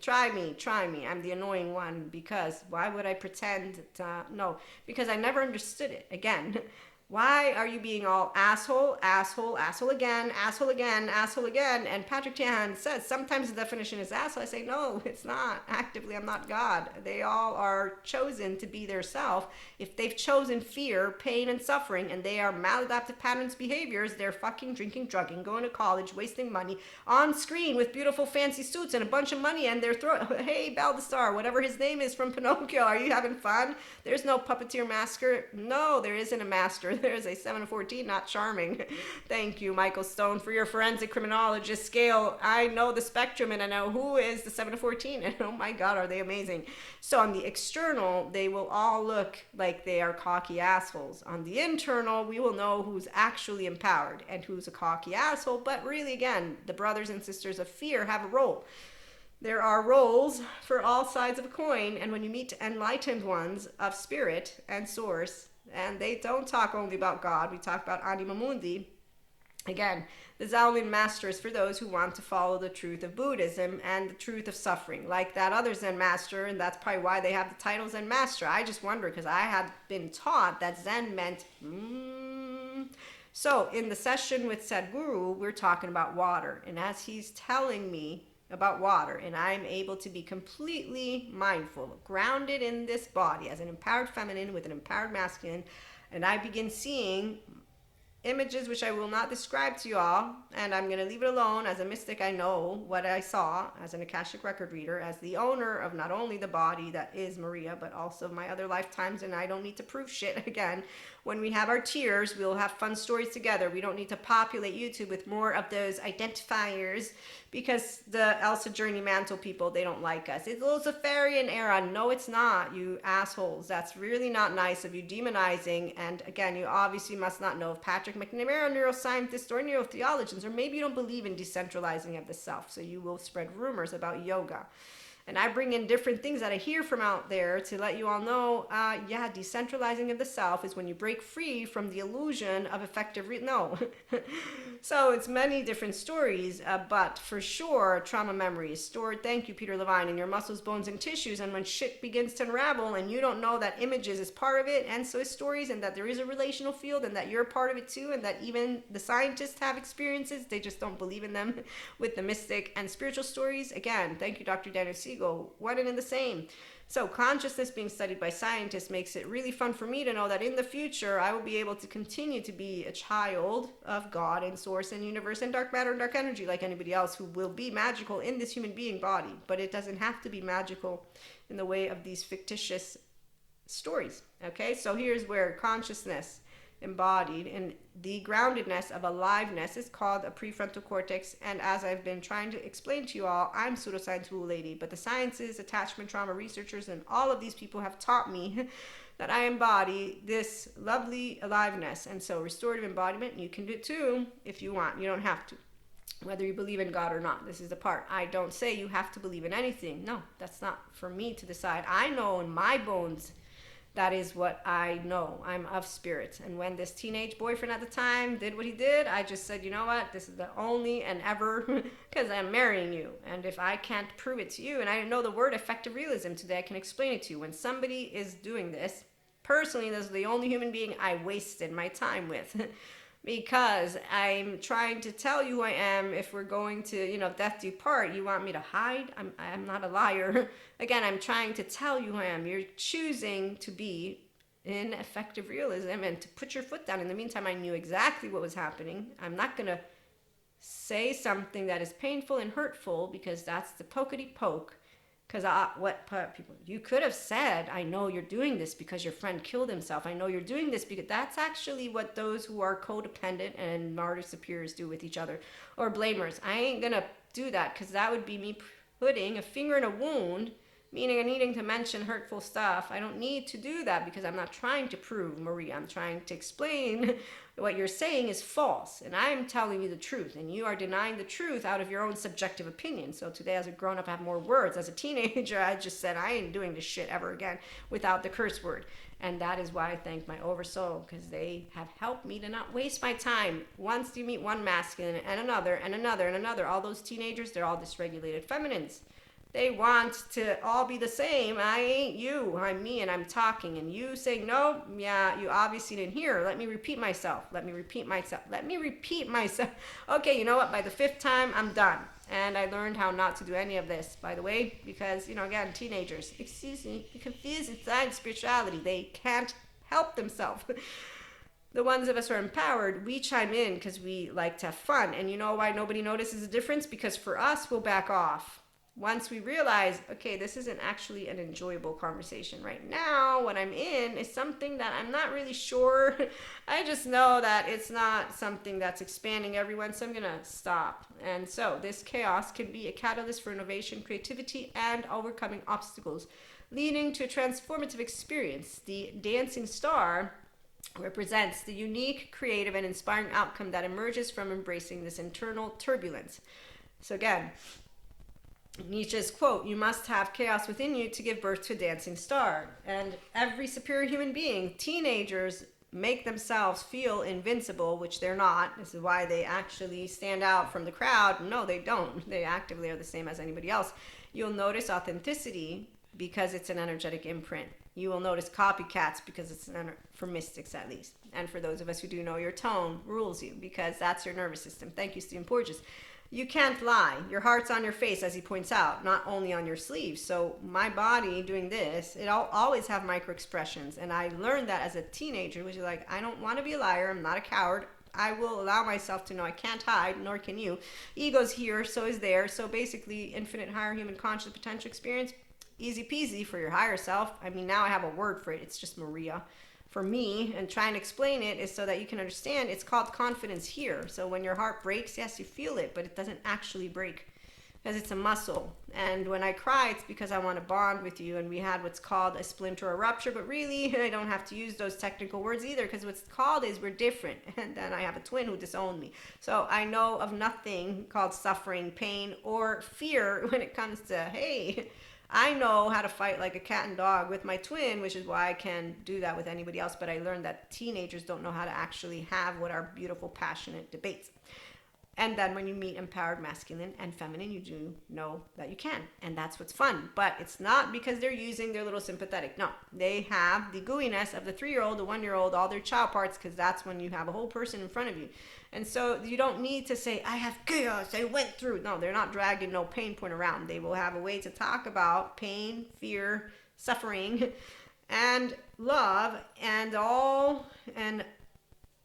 try me. I'm the annoying one. Because why would I pretend? No, because I never understood it. Again, why are you being all asshole again? And Patrick Tian says sometimes the definition is asshole. I say, no, it's not. Actively, I'm not God. They all are chosen to be their self. If they've chosen fear, pain, and suffering, and they are maladaptive patterns behaviors, they're fucking drinking, drugging, going to college, wasting money on screen with beautiful fancy suits and a bunch of money, and they're throwing, hey, Balthasar, whatever his name is from Pinocchio, are you having fun? There's no puppeteer master. No, there isn't a master. There's a 7 of 14, not charming. Thank you, Michael Stone, for your forensic criminologist scale. I know the spectrum, and I know who is the 7 of 14, and oh my God, are they amazing. So on the external, they will all look like they are cocky assholes. On the internal, we will know who's actually empowered and who's a cocky asshole. But really, again, the brothers and sisters of fear have a role. There are roles for all sides of a coin, and when you meet enlightened ones of spirit and source, and they don't talk only about God, we talk about Anima Mundi. Again, the Shaolin master is for those who want to follow the truth of Buddhism and the truth of suffering, like that other Zen master, and that's probably why they have the title Zen master. I just wonder, because I had been taught that Zen meant So in the session with Sadhguru, we're talking about water, and as he's telling me about water, and I'm able to be completely mindful, grounded in this body as an empowered feminine with an empowered masculine, and I begin seeing images which I will not describe to you all, and I'm going to leave it alone. As a mystic, I know what I saw as an Akashic record reader, as the owner of not only the body that is Maria, but also my other lifetimes, and I don't need to prove shit again. When we have our tears, we'll have fun stories together. We don't need to populate YouTube with more of those identifiers, because the Elsa Journey Mantle people, they don't like us. It's a Luciferian era. No, it's not, you assholes. That's really not nice of you, demonizing. And again, you obviously must not know if Patrick McNamara, neuroscientist or neurotheologians, or maybe you don't believe in decentralizing of the self, so you will spread rumors about yoga. And I bring in different things that I hear from out there to let you all know, yeah, decentralizing of the self is when you break free from the illusion of effective, no. So it's many different stories, but for sure, trauma memory is stored, thank you, Peter Levine, in your muscles, bones, and tissues. And when shit begins to unravel and you don't know that images is part of it, and so is stories, and that there is a relational field, and that you're a part of it too, and that even the scientists have experiences, they just don't believe in them with the mystic and spiritual stories. Again, thank you, Dr. Daniel Siegel. One and in the same. So consciousness being studied by scientists makes it really fun for me to know that in the future I will be able to continue to be a child of God and source and universe and dark matter and dark energy like anybody else who will be magical in this human being body. But it doesn't have to be magical in the way of these fictitious stories. Okay, so here's where consciousness embodied and the groundedness of aliveness is called a prefrontal cortex. And as I've been trying to explain to you all, I'm pseudoscience woo lady, but the sciences, attachment trauma researchers, and all of these people have taught me that I embody this lovely aliveness. And so restorative embodiment, you can do it too if you want. You don't have to, whether you believe in God or not. This is the part. I don't say you have to believe in anything. No, that's not for me to decide. I know in my bones that is what I know. I'm of spirit. And when this teenage boyfriend at the time did what he did, I just said, you know what? This is the only and ever, because I'm marrying you. And if I can't prove it to you, and I didn't know the word effective realism today, I can explain it to you. When somebody is doing this, personally, this is the only human being I wasted my time with. Because I'm trying to tell you who I am. If we're going to, death do part, you want me to hide? I'm not a liar. Again, I'm trying to tell you who I am. You're choosing to be in effective realism and to put your foot down. In the meantime, I knew exactly what was happening. I'm not going to say something that is painful and hurtful because that's the pokety poke. Because people, you could have said, I know you're doing this because your friend killed himself. I know you're doing this because that's actually what those who are codependent and martyr superiors do with each other, or blamers. I ain't gonna do that because that would be me putting a finger in a wound, meaning I'm needing to mention hurtful stuff. I don't need to do that because I'm not trying to prove Maria. I'm trying to explain what you're saying is false, and I'm telling you the truth, and you are denying the truth out of your own subjective opinion. So today, as a grown-up, I have more words. As a teenager, I just said, I ain't doing this shit ever again without the curse word. And that is why I thank my oversoul, because they have helped me to not waste my time. Once you meet one masculine and another and another and another, all those teenagers, they're all dysregulated feminines. They want to all be the same. I ain't you. I'm me, and I'm talking. And you saying, no, yeah, you obviously didn't hear. Let me repeat myself. Let me repeat myself. Let me repeat myself. Okay, you know what? By the 5th time, I'm done. And I learned how not to do any of this, by the way, because, again, teenagers, excuse me, confused inside spirituality. They can't help themselves. The ones of us who are empowered, we chime in because we like to have fun. And you know why nobody notices the difference? Because for us, we'll back off. Once we realize, okay, this isn't actually an enjoyable conversation right now, what I'm in is something that I'm not really sure. I just know that it's not something that's expanding everyone, so I'm going to stop. And so this chaos can be a catalyst for innovation, creativity, and overcoming obstacles, leading to a transformative experience. The dancing star represents the unique, creative, and inspiring outcome that emerges from embracing this internal turbulence. So again, Nietzsche's quote, you must have chaos within you to give birth to a dancing star. And every superior human being, teenagers make themselves feel invincible, which they're not. This is why they actually stand out from the crowd. No, they don't. They actively are the same as anybody else. You'll notice authenticity because it's an energetic imprint. You will notice copycats because it's for mystics at least. And for those of us who do know, your tone rules you because that's your nervous system. Thank you, Stephen Porges. You can't lie. Your heart's on your face, as he points out, not only on your sleeves. So my body doing this, it'll always have micro expressions. And I learned that as a teenager, which is like, I don't want to be a liar. I'm not a coward. I will allow myself to know I can't hide, nor can you. Ego's here, so is there. So basically, infinite higher human conscious potential experience, easy peasy for your higher self. I mean, now I have a word for it. It's just Maria. For me, and trying to explain it is so that you can understand it's called confidence here. So when your heart breaks, yes, you feel it, but it doesn't actually break because it's a muscle. And when I cry, it's because I want to bond with you, and we had what's called a splinter or rupture, but really I don't have to use those technical words either because what's called is we're different. And then I have a twin who disowned me. So I know of nothing called suffering, pain, or fear when it comes to, hey, I know how to fight like a cat and dog with my twin, which is why I can do that with anybody else. But I learned that teenagers don't know how to actually have what are beautiful, passionate debates. And then when you meet empowered masculine and feminine, you do know that you can. And that's what's fun. But it's not because they're using their little sympathetic. No, they have the gooiness of the 3-year-old, the 1-year-old, all their child parts, because that's when you have a whole person in front of you. And so you don't need to say, I have chaos, I went through. No, they're not dragging no pain point around. They will have a way to talk about pain, fear, suffering, and love, and all, and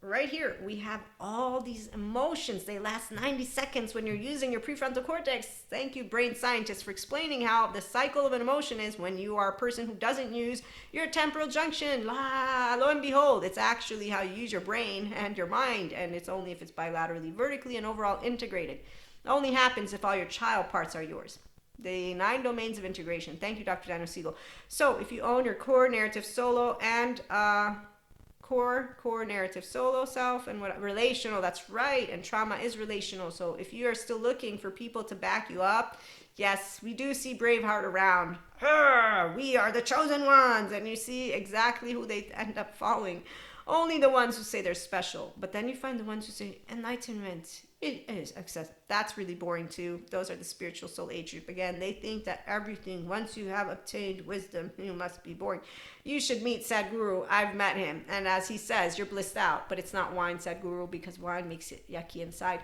right here, we have all these emotions. They last 90 seconds when you're using your prefrontal cortex. Thank you, brain scientists, for explaining how the cycle of an emotion is when you are a person who doesn't use your temporal junction. Lo and behold, it's actually how you use your brain and your mind, and it's only if it's bilaterally, vertically, and overall integrated. It only happens if all your child parts are yours. The 9 domains of integration. Thank you, Dr. Daniel Siegel. So if you own your core, narrative, solo, and core narrative, solo self, and what relational, that's right, and trauma is relational. So if you are still looking for people to back you up, yes, we do see Braveheart around. We are the chosen ones, and you see exactly who they end up following. Only the ones who say they're special. But then you find the ones who say enlightenment, it is access. That's really boring too. Those are the spiritual soul age group. Again, they think that everything, once you have obtained wisdom, you must be boring. You should meet Sadhguru. I've met him. And as he says, you're blissed out. But it's not wine, Sadhguru, because wine makes it yucky inside.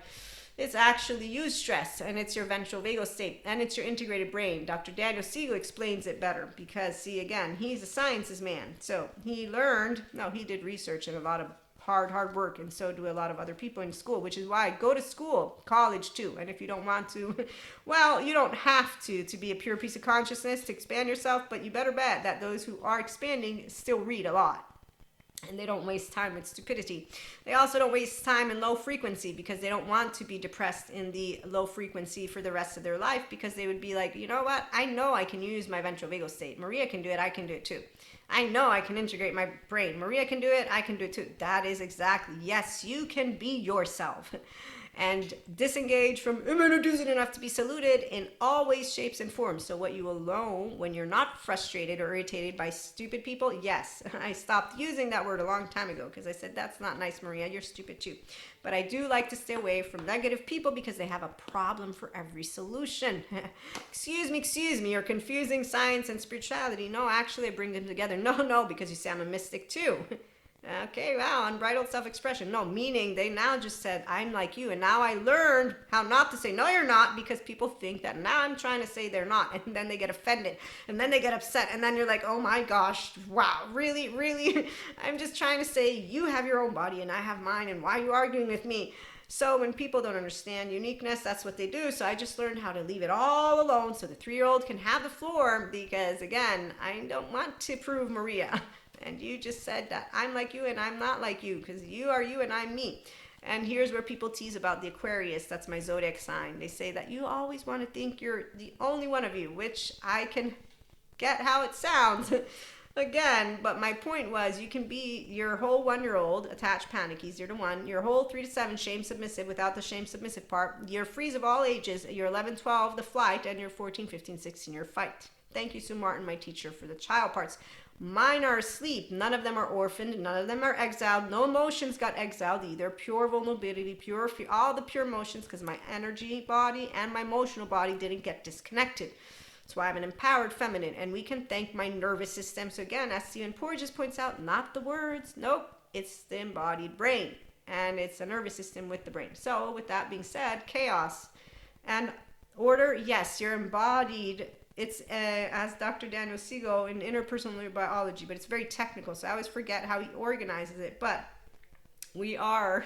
It's actually eustress, and it's your ventral vagal state, and it's your integrated brain. Dr. Daniel Siegel explains it better because, see, again, he's a sciences man. So he did research and a lot of hard work, and so do a lot of other people in school, which is why go to school, college too. And if you don't want to, well, you don't have to be a pure piece of consciousness to expand yourself, but you better bet that those who are expanding still read a lot. And they don't waste time with stupidity. They also don't waste time in low frequency because they don't want to be depressed in the low frequency for the rest of their life, because they would be like, you know what? I know I can use my ventral vagal state. Maria can do it. I can do it too. I know I can integrate my brain. Maria can do it. I can do it too. That is exactly, yes, you can be yourself. And disengage from isn't enough to be saluted in all ways, shapes, and forms. So what you will learn when you're not frustrated or irritated by stupid people, yes, I stopped using that word a long time ago because I said, that's not nice, Maria, you're stupid too. But I do like to stay away from negative people because they have a problem for every solution. Excuse me, you're confusing science and spirituality. No, actually, I bring them together. No, because you say I'm a mystic too. Okay, wow, unbridled self-expression. No, meaning they now just said, I'm like you. And now I learned how not to say, no, you're not, because people think that now I'm trying to say they're not. And then they get offended. And then they get upset. And then you're like, oh my gosh, wow, really? I'm just trying to say you have your own body and I have mine. And why are you arguing with me? So when people don't understand uniqueness, that's what they do. So I just learned how to leave it all alone so the 3-year-old can have the floor, because, again, I don't want to prove Maria. And you just said that I'm like you and I'm not like you, because you are you and I'm me. And here's where people tease about the Aquarius. That's my zodiac sign. They say that you always want to think you're the only one of you, which I can get how it sounds. Again, but my point was, you can be your whole 1-year-old, attached, panicky, 0 to 1, your whole 3 to 7, shame submissive without the shame submissive part, your freeze of all ages, your 11, 12, the flight, and your 14, 15, 16, your fight. Thank you, Sue Martin, my teacher, for the child parts. Mine are asleep. None of them are orphaned. None of them are exiled. No emotions got exiled either. Pure vulnerability, pure fear, all the pure emotions, because my energy body and my emotional body didn't get disconnected. That's why I'm an empowered feminine, and we can thank my nervous system. So again, as Stephen Porges points out, not the words. Nope, it's the embodied brain, and it's a nervous system with the brain. So with that being said, chaos and order, yes, you're embodied. It's as Dr. Daniel Siegel in interpersonal biology, but it's very technical, so I always forget how he organizes it. But we are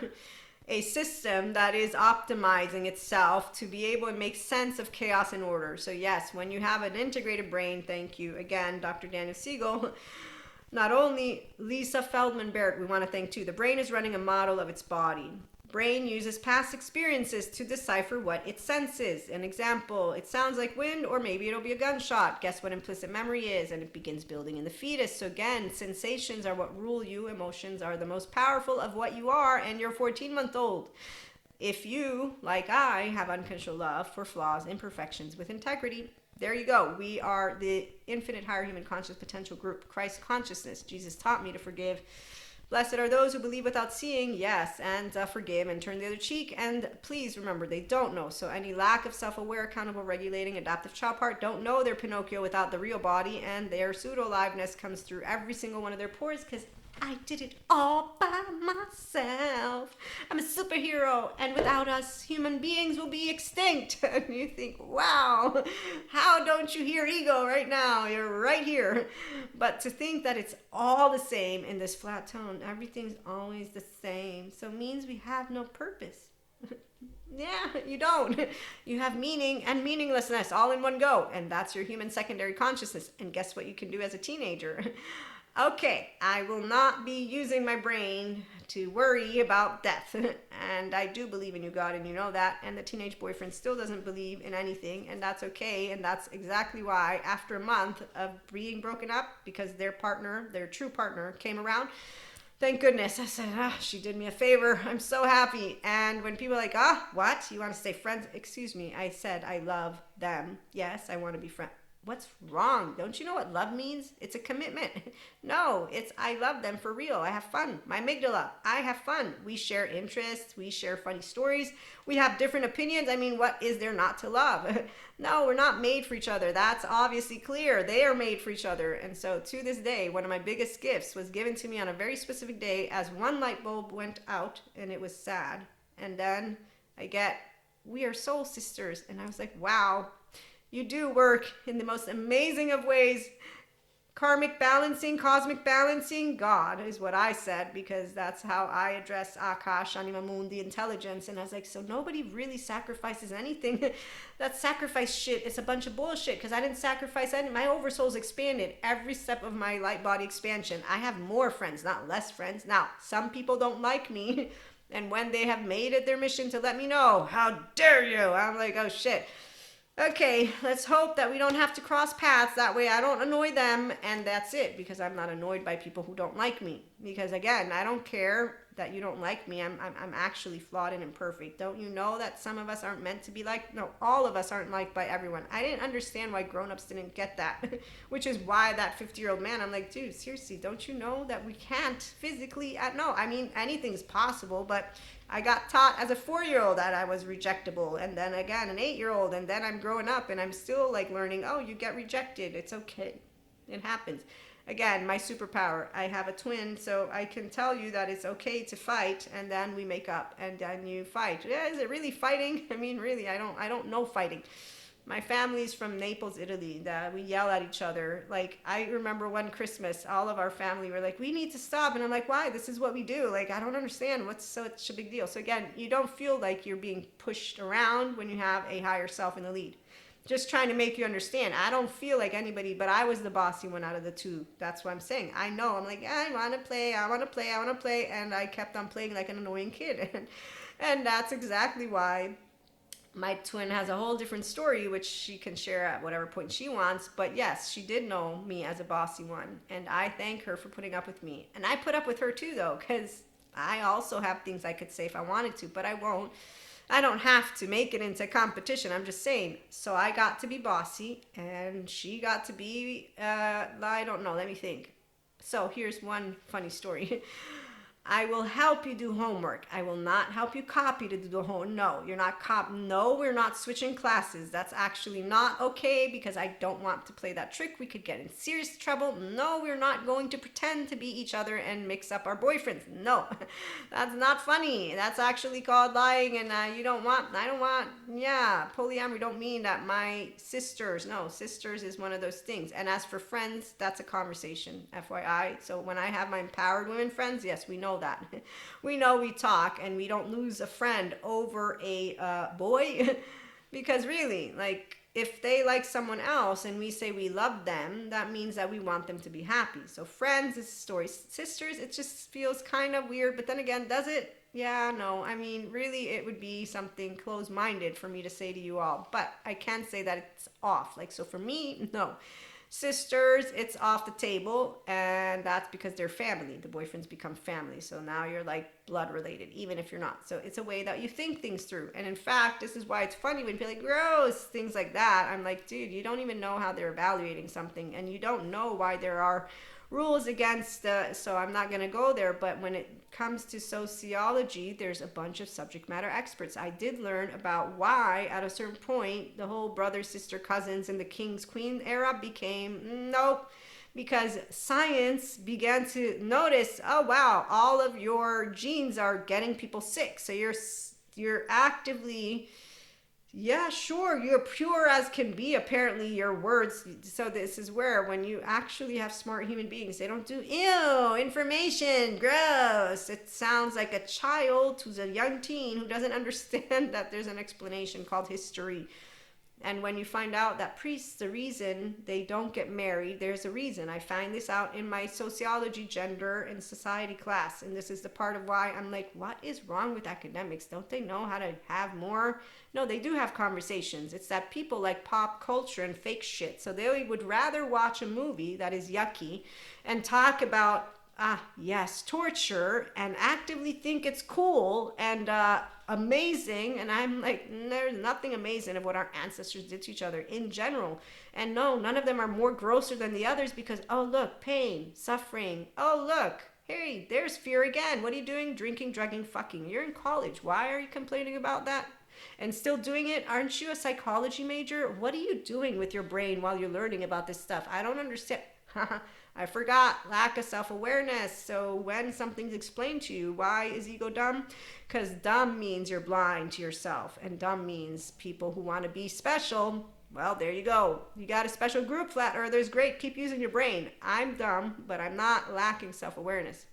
a system that is optimizing itself to be able to make sense of chaos and order. So yes, when you have an integrated brain, thank you again, Dr. Daniel Siegel. Not only Lisa Feldman Barrett, we want to thank too. The brain is running a model of its body. Brain uses past experiences to decipher what it senses. An example, it sounds like wind, or maybe it'll be a gunshot. Guess what implicit memory is? And it begins building in the fetus. So again, sensations are what rule you. Emotions are the most powerful of what you are, and you're 14-month-old. If you, like I, have unconditional love for flaws, imperfections with integrity, there you go. We are the infinite higher human conscious potential group, Christ consciousness. Jesus taught me to forgive Blessed are those who believe without seeing, yes, and forgive and turn the other cheek. And please remember, they don't know. So any lack of self-aware, accountable, regulating, adaptive child part don't know they're Pinocchio without the real body, and their pseudo-aliveness comes through every single one of their pores because I did it all by myself. I'm a superhero, and without us, human beings will be extinct. And you think, wow, how don't you hear ego right now? You're right here. But to think that it's all the same in this flat tone, everything's always the same, so it means we have no purpose. Yeah, you don't. You have meaning and meaninglessness all in one go, and that's your human secondary consciousness. And guess what you can do as a teenager? Okay, I will not be using my brain to worry about death. And I do believe in you, God, and you know that. And the teenage boyfriend still doesn't believe in anything, and that's okay. And that's exactly why, after a month of being broken up, because their partner, their true partner, came around, thank goodness. I said, she did me a favor. I'm so happy. And when people are like, what? You want to stay friends? Excuse me. I said, I love them. Yes, I want to be friends. What's wrong? Don't you know what love means? It's a commitment. No, it's I love them for real. I have fun. My amygdala. I have fun. We share interests. We share funny stories. We have different opinions. I mean, what is there not to love? No, we're not made for each other. That's obviously clear. They are made for each other. And so to this day, one of my biggest gifts was given to me on a very specific day as one light bulb went out, and it was sad. And then I get, we are soul sisters. And I was like, wow. You do work in the most amazing of ways. Karmic balancing, cosmic balancing, God is what I said, because that's how I address Akash, Anima Mundi, intelligence. And I was like, so nobody really sacrifices anything. That sacrifice shit is a bunch of bullshit, because I didn't sacrifice anything. My oversoul's expanded every step of my light body expansion. I have more friends, not less friends. Now, some people don't like me, and when they have made it their mission to let me know, how dare you? I'm like, oh shit. Okay, let's hope that we don't have to cross paths. That way I don't annoy them, and that's it, because I'm not annoyed by people who don't like me. Because again, I don't care that you don't like me. I'm actually flawed and imperfect. Don't you know that some of us aren't meant to be liked? No, all of us aren't liked by everyone. I didn't understand why grown-ups didn't get that, which is why that 50-year-old man, I'm like, dude, seriously, don't you know that we can't physically, no, I mean, anything's possible, but I got taught as a 4-year-old that I was rejectable, and then again an 8-year-old, and then I'm growing up and I'm still like learning, oh, you get rejected, it's okay, it happens. Again, my superpower, I have a twin, so I can tell you that it's okay to fight, and then we make up, and then you fight. Yeah, is it really fighting? I mean, really, I don't know fighting. My family's from Naples, Italy. We yell at each other. Like, I remember one Christmas, all of our family were like, we need to stop. And I'm like, why? This is what we do. Like, I don't understand. What's such a big deal? So again, you don't feel like you're being pushed around when you have a higher self in the lead. Just trying to make you understand. I don't feel like anybody, but I was the bossy one out of the two. That's what I'm saying. I know. I'm like, I want to play. I want to play. I want to play. And I kept on playing like an annoying kid. And that's exactly why my twin has a whole different story, which she can share at whatever point she wants. But yes, she did know me as a bossy one. And I thank her for putting up with me. And I put up with her too, though, because I also have things I could say if I wanted to, but I won't. I don't have to make it into competition. I'm just saying. So I got to be bossy, and she got to be, I don't know. Let me think. So here's one funny story. I will help you do homework. I will not help you copy to do the homework. No, you're not No, we're not switching classes. That's actually not okay, because I don't want to play that trick. We could get in serious trouble. No, we're not going to pretend to be each other and mix up our boyfriends. No, that's not funny. That's actually called lying, and I don't want, polyamory don't mean that my sisters, no, sisters is one of those things. And as for friends, that's a conversation, FYI. So when I have my empowered women friends, yes, we know that. We know we talk, and we don't lose a friend over a boy. Because really, like, if they like someone else and we say we love them, that means that we want them to be happy. So friends is a story. Sisters, it just feels kind of weird. But then again, does it? Yeah, no. I mean, really, it would be something closed-minded for me to say to you all. But I can say that it's off. Like, so for me, no. Sisters, it's off the table, and that's because they're family. The boyfriends become family, so now you're like blood related, even if you're not. So it's a way that you think things through. And in fact, this is why it's funny when people are like, gross, things like that. I'm like, dude, you don't even know how they're evaluating something, and you don't know why there are rules against, so I'm not going to go there. But when it comes to sociology, there's a bunch of subject matter experts. I did learn about why, at a certain point, the whole brother, sister, cousins, and the king's queen era became, nope, because science began to notice, oh wow, all of your genes are getting people sick. So you're actively, yeah, sure, you're pure as can be, apparently, your words. So this is where, when you actually have smart human beings, they don't do, ew, information, gross. It sounds like a child who's a young teen who doesn't understand that there's an explanation called history. And when you find out that priests, the reason they don't get married, there's a reason. I find this out in my sociology, gender, and society class. And this is the part of why I'm like, what is wrong with academics? Don't they know how to have more? No, they do have conversations. It's that people like pop culture and fake shit. So they would rather watch a movie that is yucky and talk about, yes, torture, and actively think it's cool and amazing. And I'm like, there's nothing amazing of what our ancestors did to each other in general. And no, none of them are more grosser than the others because, oh, look, pain, suffering. Oh, look, hey, there's fear again. What are you doing? Drinking, drugging, fucking. You're in college. Why are you complaining about that? And still doing it? Aren't you a psychology major? What are you doing with your brain while you're learning about this stuff? I don't understand. I forgot. Lack of self-awareness. So when something's explained to you, why is ego dumb? Because dumb means you're blind to yourself. And dumb means people who want to be special. Well, there you go. You got a special group, flat earthers. Great. Keep using your brain. I'm dumb, but I'm not lacking self-awareness.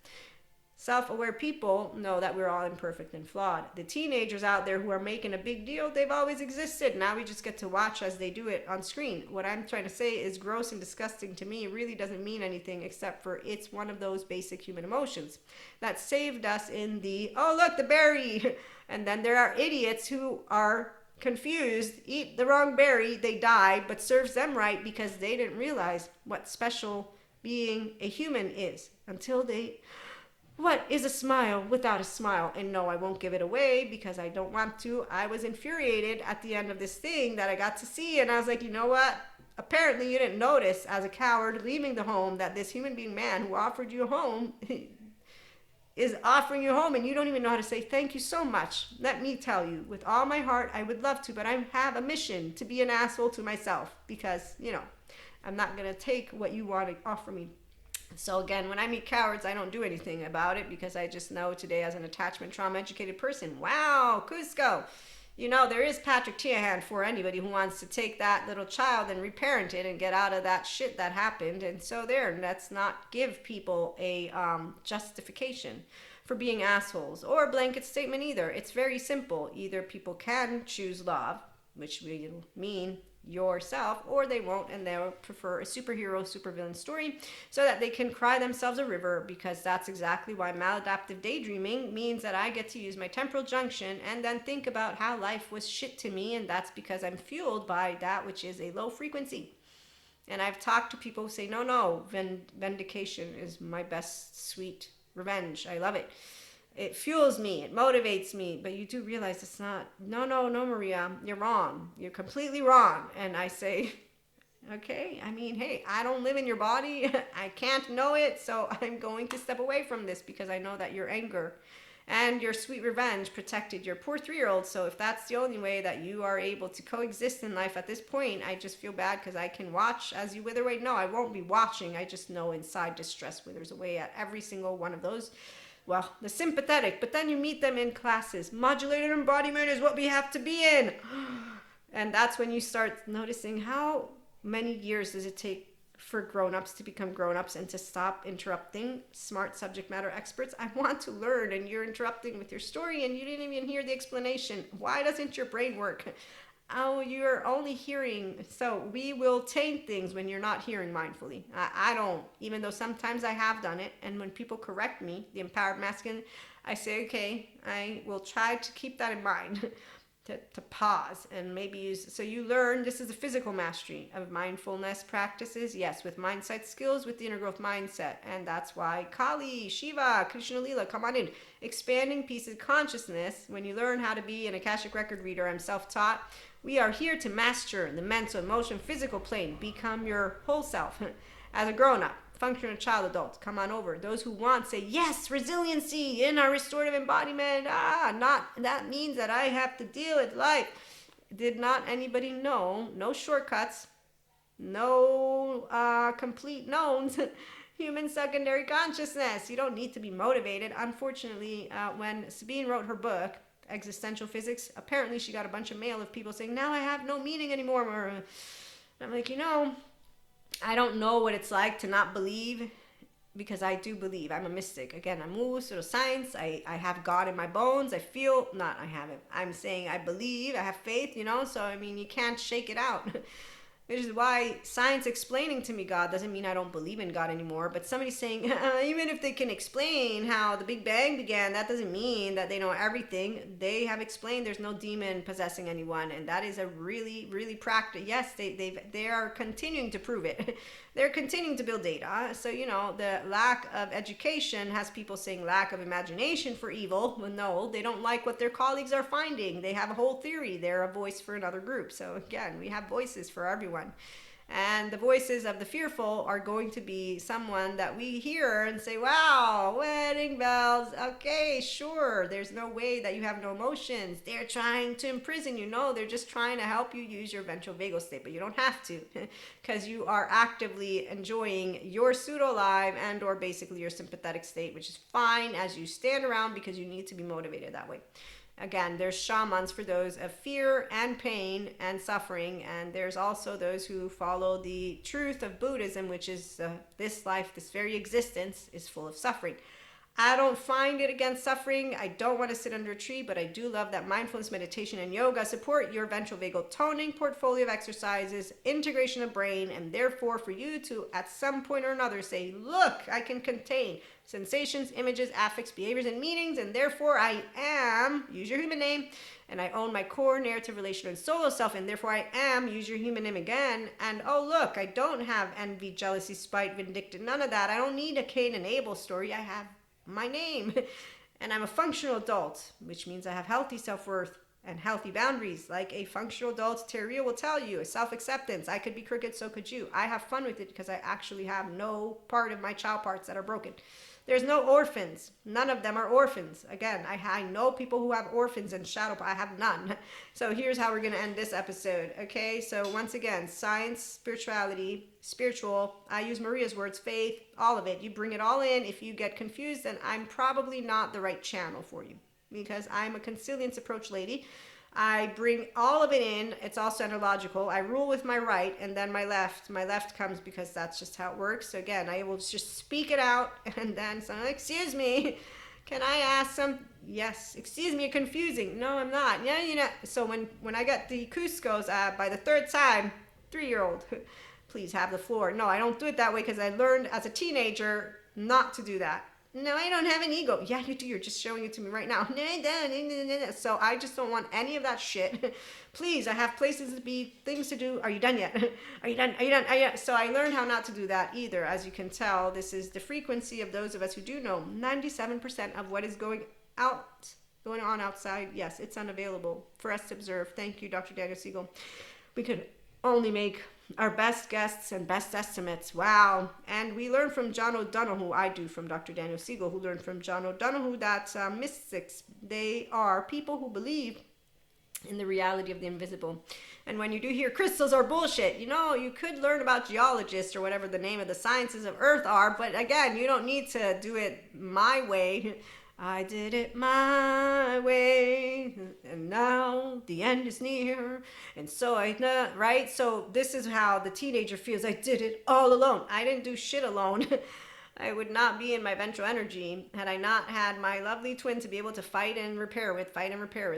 Self-aware people know that we're all imperfect and flawed. The teenagers out there who are making a big deal, they've always existed. Now we just get to watch as they do it on screen. What I'm trying to say is gross and disgusting to me really doesn't mean anything except for it's one of those basic human emotions that saved us in the, oh, look, the berry. And then there are idiots who are confused, eat the wrong berry, they die, but serves them right because they didn't realize what special being a human is until they... What is a smile without a smile? And no, I won't give it away because I don't want to. I was infuriated at the end of this thing that I got to see. And I was like, you know what? Apparently you didn't notice as a coward leaving the home that this human being man who offered you a home is offering you a home and you don't even know how to say thank you so much. Let me tell you, with all my heart, I would love to, but I have a mission to be an asshole to myself because, you know, I'm not going to take what you want to offer me. So again, when I meet cowards, I don't do anything about it because I just know today as an attachment trauma educated person, wow, Cusco. You know, there is Patrick Tiahan for anybody who wants to take that little child and reparent it and get out of that shit that happened. And so there, let's not give people a justification for being assholes or a blanket statement either. It's very simple. Either people can choose love, which will mean yourself, or they won't, and they'll prefer a superhero, supervillain story so that they can cry themselves a river, because that's exactly why maladaptive daydreaming means that I get to use my temporal junction and then think about how life was shit to me, and that's because I'm fueled by that which is a low frequency. And I've talked to people who say, no, vindication is my best sweet revenge. I love it. It fuels me, it motivates me, but you do realize it's not, no, Maria, you're wrong. You're completely wrong. And I say, okay, I mean, hey, I don't live in your body. I can't know it, so I'm going to step away from this because I know that your anger and your sweet revenge protected your poor 3-year-old. So if that's the only way that you are able to coexist in life at this point, I just feel bad because I can watch as you wither away. No, I won't be watching. I just know inside distress withers away at every single one of those. Well, the sympathetic, but then you meet them in classes. Modulated embodiment is what we have to be in. And that's when you start noticing how many years does it take for grown-ups to become grown-ups and to stop interrupting smart subject matter experts. I want to learn, and you're interrupting with your story and you didn't even hear the explanation. Why doesn't your brain work? Oh, you're only hearing. So we will taint things when you're not hearing mindfully. I don't, even though sometimes I have done it. And when people correct me, the empowered masculine, I say, okay, I will try to keep that in mind, to pause and maybe use. So you learn, this is a physical mastery of mindfulness practices. Yes, with mindset skills, with the inner growth mindset. And that's why Kali, Shiva, Krishna Lila, come on in. Expanding pieces of consciousness. When you learn how to be an Akashic record reader, I'm self-taught. We are here to master the mental, emotional, physical plane. Become your whole self as a grown-up. functional child adult, come on over. Those who want, say yes, resiliency in our restorative embodiment. Not that means that I have to deal with life. Did not anybody know? No shortcuts, no complete knowns. Human secondary consciousness. You don't need to be motivated. Unfortunately, when Sabine wrote her book, Existential Physics, apparently she got a bunch of mail of people saying, now I have no meaning anymore. And I'm like, I don't know what it's like to not believe, because I do believe. I'm a mystic. Again, I'm woo, sort of science. I have God in my bones. I feel, not I haven't. I'm saying I believe, I have faith, so I mean, you can't shake it out. Which is why science explaining to me God doesn't mean I don't believe in God anymore. But somebody's saying, even if they can explain how the Big Bang began, that doesn't mean that they know everything. They have explained there's no demon possessing anyone. And that is a really, really practical. Yes, they are continuing to prove it. They're continuing to build data. So, the lack of education has people saying lack of imagination for evil. Well, no, they don't like what their colleagues are finding. They have a whole theory. They're a voice for another group. So again, we have voices for everyone. And the voices of the fearful are going to be someone that we hear and say, wow, wedding bells. Okay, sure. There's no way that you have no emotions. They're trying to imprison you. No, they're just trying to help you use your ventral vagal state, but you don't have to, because you are actively enjoying your pseudo live and or basically your sympathetic state, which is fine as you stand around, because you need to be motivated that way. Again, there's shamans for those of fear and pain and suffering, and there's also those who follow the truth of Buddhism, which is this life, this very existence is full of suffering. I don't find it against suffering. I don't want to sit under a tree, but I do love that mindfulness, meditation, and yoga support your ventral vagal toning portfolio of exercises, integration of brain, and therefore for you to, at some point or another, say, look, I can contain sensations, images, affects, behaviors, and meanings, and therefore I am, use your human name, and I own my core, narrative, relational, and solo self, and therefore I am, use your human name again, and oh look, I don't have envy, jealousy, spite, vindictive, none of that. I don't need a Cain and Abel story. I have my name, and I'm a functional adult, which means I have healthy self-worth and healthy boundaries. Like a functional adult, Terry will tell you, self-acceptance. I could be crooked, so could you. I have fun with it because I actually have no part of my child parts that are broken. There's no orphans. None of them are orphans. Again, I know people who have orphans and shadow. I have none. So here's how we're going to end this episode. Okay, so once again, science, spirituality, spiritual. I use Maria's words, faith, all of it. You bring it all in. If you get confused, then I'm probably not the right channel for you, because I'm a consilience approach lady. I bring all of it in. It's all centrological. I rule with my right, and then my left. My left comes because that's just how it works. So again, I will just speak it out, and then someone, excuse me, can I ask some? Yes. Excuse me, you're confusing. No, I'm not. Yeah. So when I get the Cusco's by the third time, 3-year-old, please have the floor. No, I don't do it that way because I learned as a teenager not to do that. No, I don't have an ego. Yeah, you do. You're just showing it to me right now. So I just don't want any of that shit. Please, I have places to be, things to do. Are you done yet? Are you done? Are you done? So I learned how not to do that either. As you can tell, this is the frequency of those of us who do know 97% of what is going on outside. Yes, it's unavailable for us to observe. Thank you, Dr. Daniel Siegel. We could only make our best guesses and best estimates. Wow. And we learn from John O'Donohue, I do, from Dr. Daniel Siegel, who learned from John O'Donohue that mystics, they are people who believe in the reality of the invisible. And when you do hear crystals are bullshit, you could learn about geologists or whatever the name of the sciences of Earth are, but again, you don't need to do it my way. I did it my way, and now the end is near, and so right? So this is how the teenager feels. I did it all alone. I didn't do shit alone. I would not be in my ventral energy had I not had my lovely twin to be able to fight and repair with.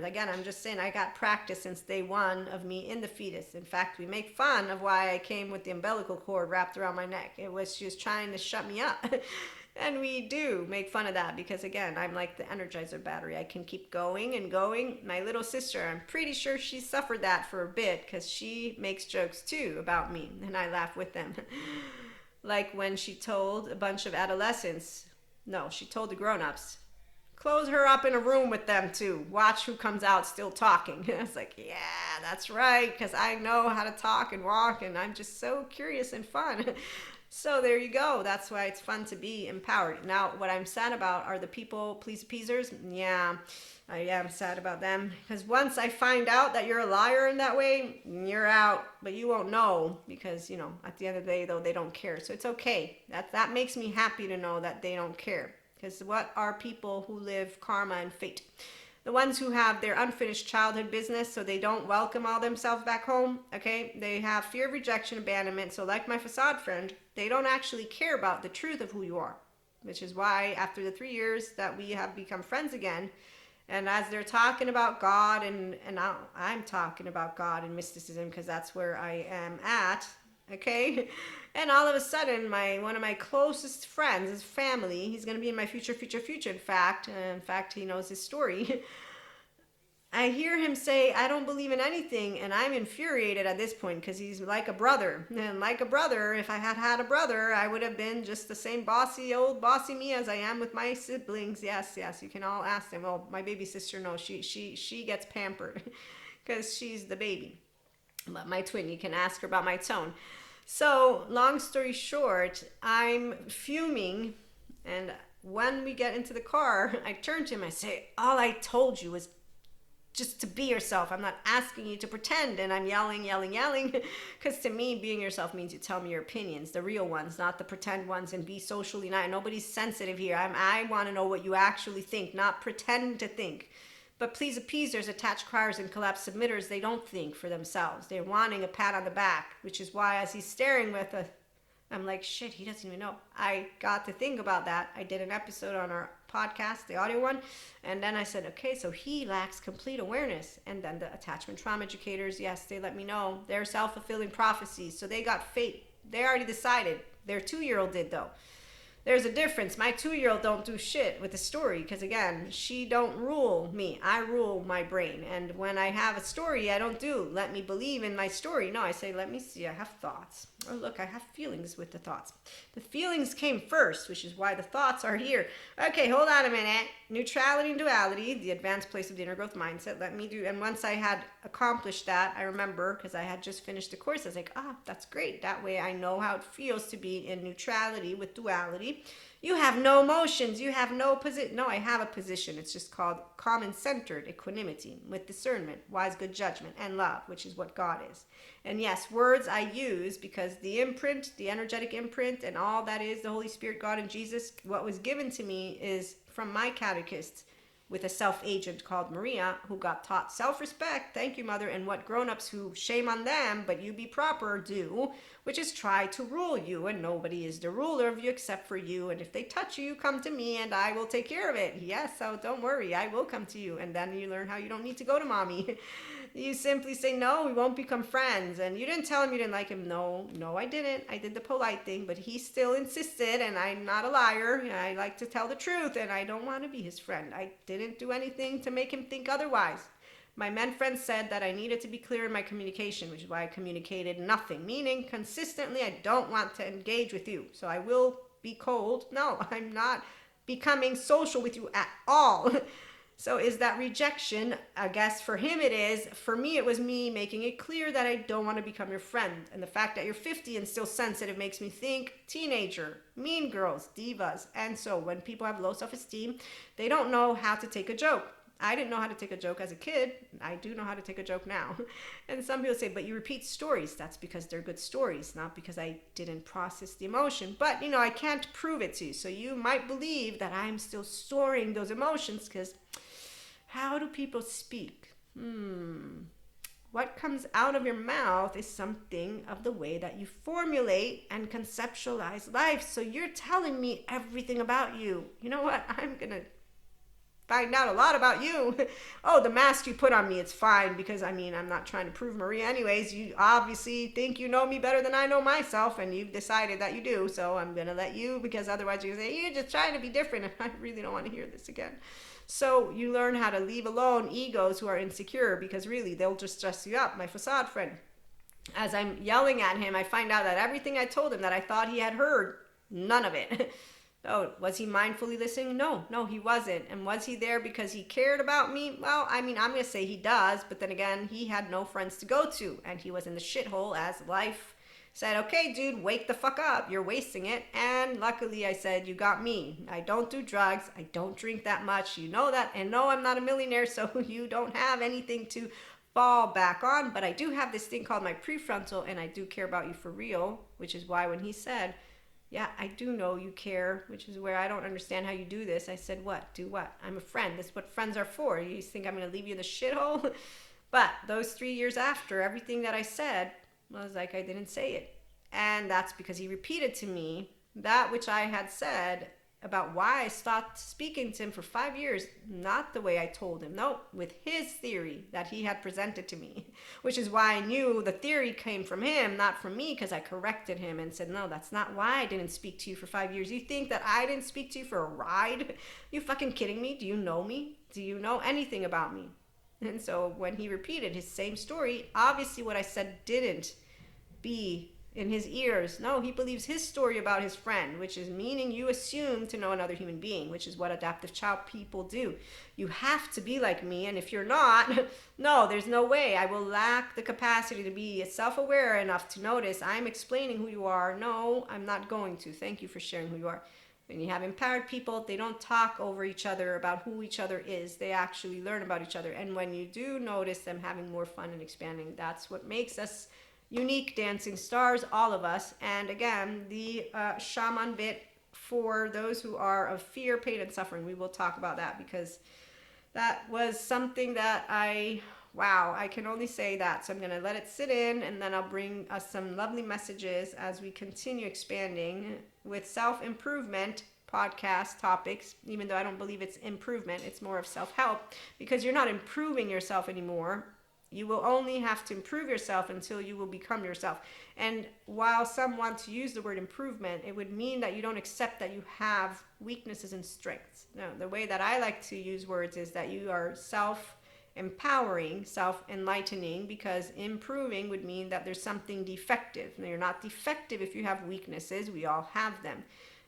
Again, I'm just saying I got practice since day one of me in the fetus. In fact, we make fun of why I came with the umbilical cord wrapped around my neck. It was she was trying to shut me up. And we do make fun of that because, again, I'm like the Energizer battery. I can keep going and going. My little sister, I'm pretty sure she suffered that for a bit because she makes jokes, too, about me, and I laugh with them. Like when she told a bunch of adolescents, no, she told the grown-ups, close her up in a room with them, too. Watch who comes out still talking. I was like, yeah, that's right, because I know how to talk and walk, and I'm just so curious and fun. So there you go. That's why it's fun to be empowered. Now, what I'm sad about are the people please pleasers. Yeah, I am sad about them because once I find out that you're a liar in that way, you're out. But you won't know because at the end of the day, though, they don't care. So it's okay. That makes me happy to know that they don't care. Because what are people who live karma and fate? The ones who have their unfinished childhood business, so they don't welcome all themselves back home, okay? They have fear of rejection, abandonment. So like my facade friend, they don't actually care about the truth of who you are, which is why after the 3 years that we have become friends again, and as they're talking about God, and I'm talking about God and mysticism because that's where I am at, okay? And all of a sudden, one of my closest friends, his family, he's going to be in my future. In fact, he knows his story. I hear him say, I don't believe in anything, and I'm infuriated at this point because he's like a brother. And like a brother, if I had had a brother, I would have been just the same old bossy me as I am with my siblings. Yes, you can all ask them. Well, my baby sister knows she gets pampered because she's the baby. But my twin, you can ask her about my tone. So, long story short, I'm fuming, and when we get into the car, I turn to him, I say, all I told you was just to be yourself. I'm not asking you to pretend. And I'm yelling, because to me, being yourself means you tell me your opinions, the real ones, not the pretend ones, and be socially nice. Nobody's sensitive here. I want to know what you actually think, not pretend to think. But please appeasers, attached criers, and collapsed submitters, they don't think for themselves. They're wanting a pat on the back, which is why as he's staring I'm like, shit, he doesn't even know. I got to think about that. I did an episode on our podcast, the audio one, and then I said, okay, so he lacks complete awareness. And then the attachment trauma educators, yes, they let me know. They're self-fulfilling prophecies. So they got fate. They already decided. Their 2-year-old did, though. There's a difference. My 2-year-old don't do shit with the story because, again, she don't rule me. I rule my brain. And when I have a story, I don't let me believe in my story. No, I say, let me see. I have thoughts. Oh, look, I have feelings with the thoughts. The feelings came first, which is why the thoughts are here. Okay, hold on a minute. Neutrality and duality, the advanced place of the inner growth mindset. Let me do. And once I had accomplished that, I remember, because I had just finished the course, I was like, that's great. That way I know how it feels to be in neutrality with duality. You have no emotions. You have no position. No, I have a position. It's just called common-centered equanimity with discernment, wise, good judgment, and love, which is what God is. And yes, words I use because the imprint, the energetic imprint, and all that is the Holy Spirit, God, and Jesus, what was given to me is from my catechist with a self-agent called Maria, who got taught self-respect, thank you, Mother, and what grown-ups who, shame on them, but you be proper, do, which is try to rule you, and nobody is the ruler of you except for you, and if they touch you, come to me, and I will take care of it. Yes, so don't worry, I will come to you, and then you learn how you don't need to go to mommy. You simply say, no, we won't become friends. And you didn't tell him you didn't like him. No, I didn't. I did the polite thing, but he still insisted, and I'm not a liar. I like to tell the truth, and I don't want to be his friend. I didn't do anything to make him think otherwise. My men friend said that I needed to be clear in my communication, which is why I communicated nothing, meaning consistently, I don't want to engage with you. So I will be cold. No, I'm not becoming social with you at all. So is that rejection? I guess for him it is. For me, it was me making it clear that I don't want to become your friend. And the fact that you're 50 and still sensitive makes me think teenager, mean girls, divas. And so when people have low self-esteem, they don't know how to take a joke. I didn't know how to take a joke as a kid. I do know how to take a joke now. And some people say, but you repeat stories. That's because they're good stories, not because I didn't process the emotion. But, I can't prove it to you. So you might believe that I'm still storing those emotions because how do people speak? What comes out of your mouth is something of the way that you formulate and conceptualize life. So you're telling me everything about you. You know what? I'm going to find out a lot about you. Oh, the mask you put on me, it's fine because, I'm not trying to prove Maria anyways. You obviously think you know me better than I know myself, and you've decided that you do. So I'm going to let you, because otherwise you're going to say, you're just trying to be different, and I really don't want to hear this again. So you learn how to leave alone egos who are insecure, because really they'll just stress you up. My facade friend, as I'm yelling at him, I find out that everything I told him that I thought he had heard, none of it. Oh, was he mindfully listening? No, he wasn't. And was he there because he cared about me? Well, I'm going to say he does, but then again, he had no friends to go to, and he was in the shithole as life Said, okay, dude, wake the fuck up. You're wasting it. And luckily, I said, you got me. I don't do drugs. I don't drink that much. You know that. And no, I'm not a millionaire, so you don't have anything to fall back on. But I do have this thing called my prefrontal, and I do care about you for real, which is why when he said, yeah, I do know you care, which is where I don't understand how you do this. I said, what? Do what? I'm a friend. That's what friends are for. You think I'm going to leave you in the shithole? But those 3 years after, everything that I said, I was like, I didn't say it. And that's because he repeated to me that which I had said about why I stopped speaking to him for 5 years, not the way I told him. No, with his theory that he had presented to me, which is why I knew the theory came from him, not from me, because I corrected him and said, no, that's not why I didn't speak to you for 5 years. You think that I didn't speak to you for a ride? You fucking kidding me? Do you know me? Do you know anything about me? And so when he repeated his same story, obviously what I said didn't be in his ears. No, he believes his story about his friend, which is meaning you assume to know another human being, which is what adaptive child people do. You have to be like me, and if you're not, no, there's no way. I will lack the capacity to be self-aware enough to notice I'm explaining who you are. No, I'm not going to. Thank you for sharing who you are. When you have empowered people, they don't talk over each other about who each other is. They actually learn about each other. And when you do notice them having more fun and expanding, that's what makes us unique dancing stars, all of us. And again, the shaman bit for those who are of fear, pain, and suffering. We will talk about that because that was something that I can only say that. So I'm going to let it sit in, and then I'll bring us some lovely messages as we continue expanding with self-improvement podcast topics, even though I don't believe it's improvement. It's more of self-help, because you're not improving yourself anymore. You will only have to improve yourself until you will become yourself. And while some want to use the word improvement, it would mean that you don't accept that you have weaknesses and strengths. No, the way that I like to use words is that you are self-empowering, self-enlightening, because improving would mean that there's something defective. Now, you're not defective if you have weaknesses. We all have them.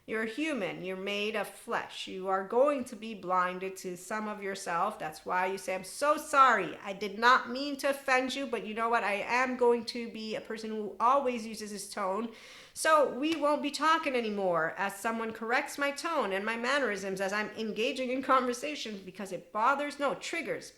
You're human. You're made of flesh. You are going to be blinded to some of yourself. That's why you say, I'm so sorry. I did not mean to offend you, but you know what? I am going to be a person who always uses his tone. So we won't be talking anymore as someone corrects my tone and my mannerisms as I'm engaging in conversations, because it bothers, no, triggers.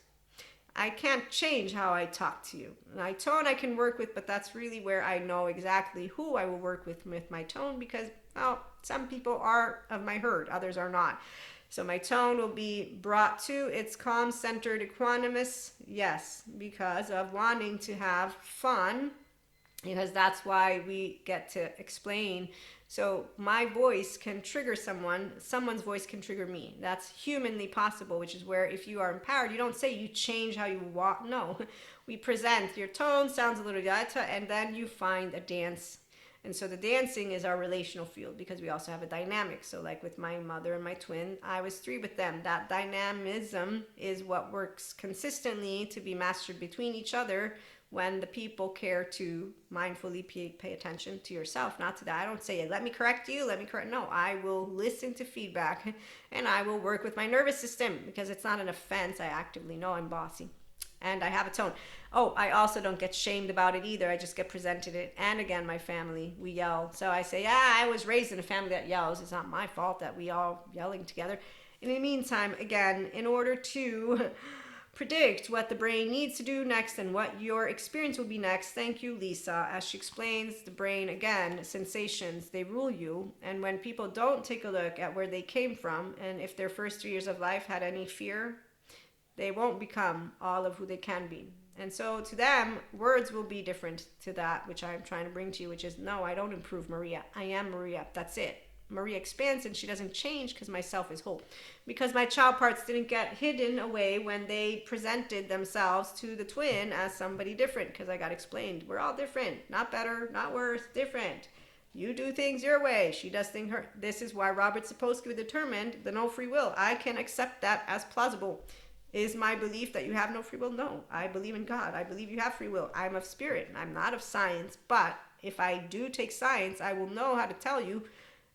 I can't change how I talk to you. My tone I can work with, but that's really where I know exactly who I will work with my tone, because, well, some people are of my herd, others are not. So my tone will be brought to its calm, centered, equanimous, yes, because of wanting to have fun, because that's why we get to explain. So my voice can trigger someone's voice can trigger me. That's humanly possible, which is where if you are empowered, you don't say you change how you walk. No, we present your tone, sounds a little yata, and then you find a dance. And so the dancing is our relational field, because we also have a dynamic. So like with my mother and my twin, I was 3 with them. That dynamism is what works consistently to be mastered between each other when the people care to mindfully pay attention to yourself, not to that. I don't say, let me correct you, No, I will listen to feedback, and I will work with my nervous system, because it's not an offense. I actively know I'm bossy, and I have a tone. Oh, I also don't get shamed about it either. I just get presented it. And again, my family, we yell. So I say, I was raised in a family that yells. It's not my fault that we all yelling together. In the meantime, again, in order to predict what the brain needs to do next and what your experience will be next. Thank you, Lisa. As she explains, the brain, again, sensations, they rule you. And when people don't take a look at where they came from, and if their first 3 years of life had any fear, they won't become all of who they can be. And so to them, words will be different to that, which I'm trying to bring to you, which is, no, I don't improve Maria. I am Maria. That's it. Maria expands, and she doesn't change because my self is whole. Because my child parts didn't get hidden away when they presented themselves to the twin as somebody different, because I got explained. We're all different. Not better, not worse, different. You do things your way. She does things her. This is why Robert Sapolsky determined the no free will. I can accept that as plausible. Is my belief that you have no free will? No. I believe in God. I believe you have free will. I'm of spirit. I'm not of science. But if I do take science, I will know how to tell you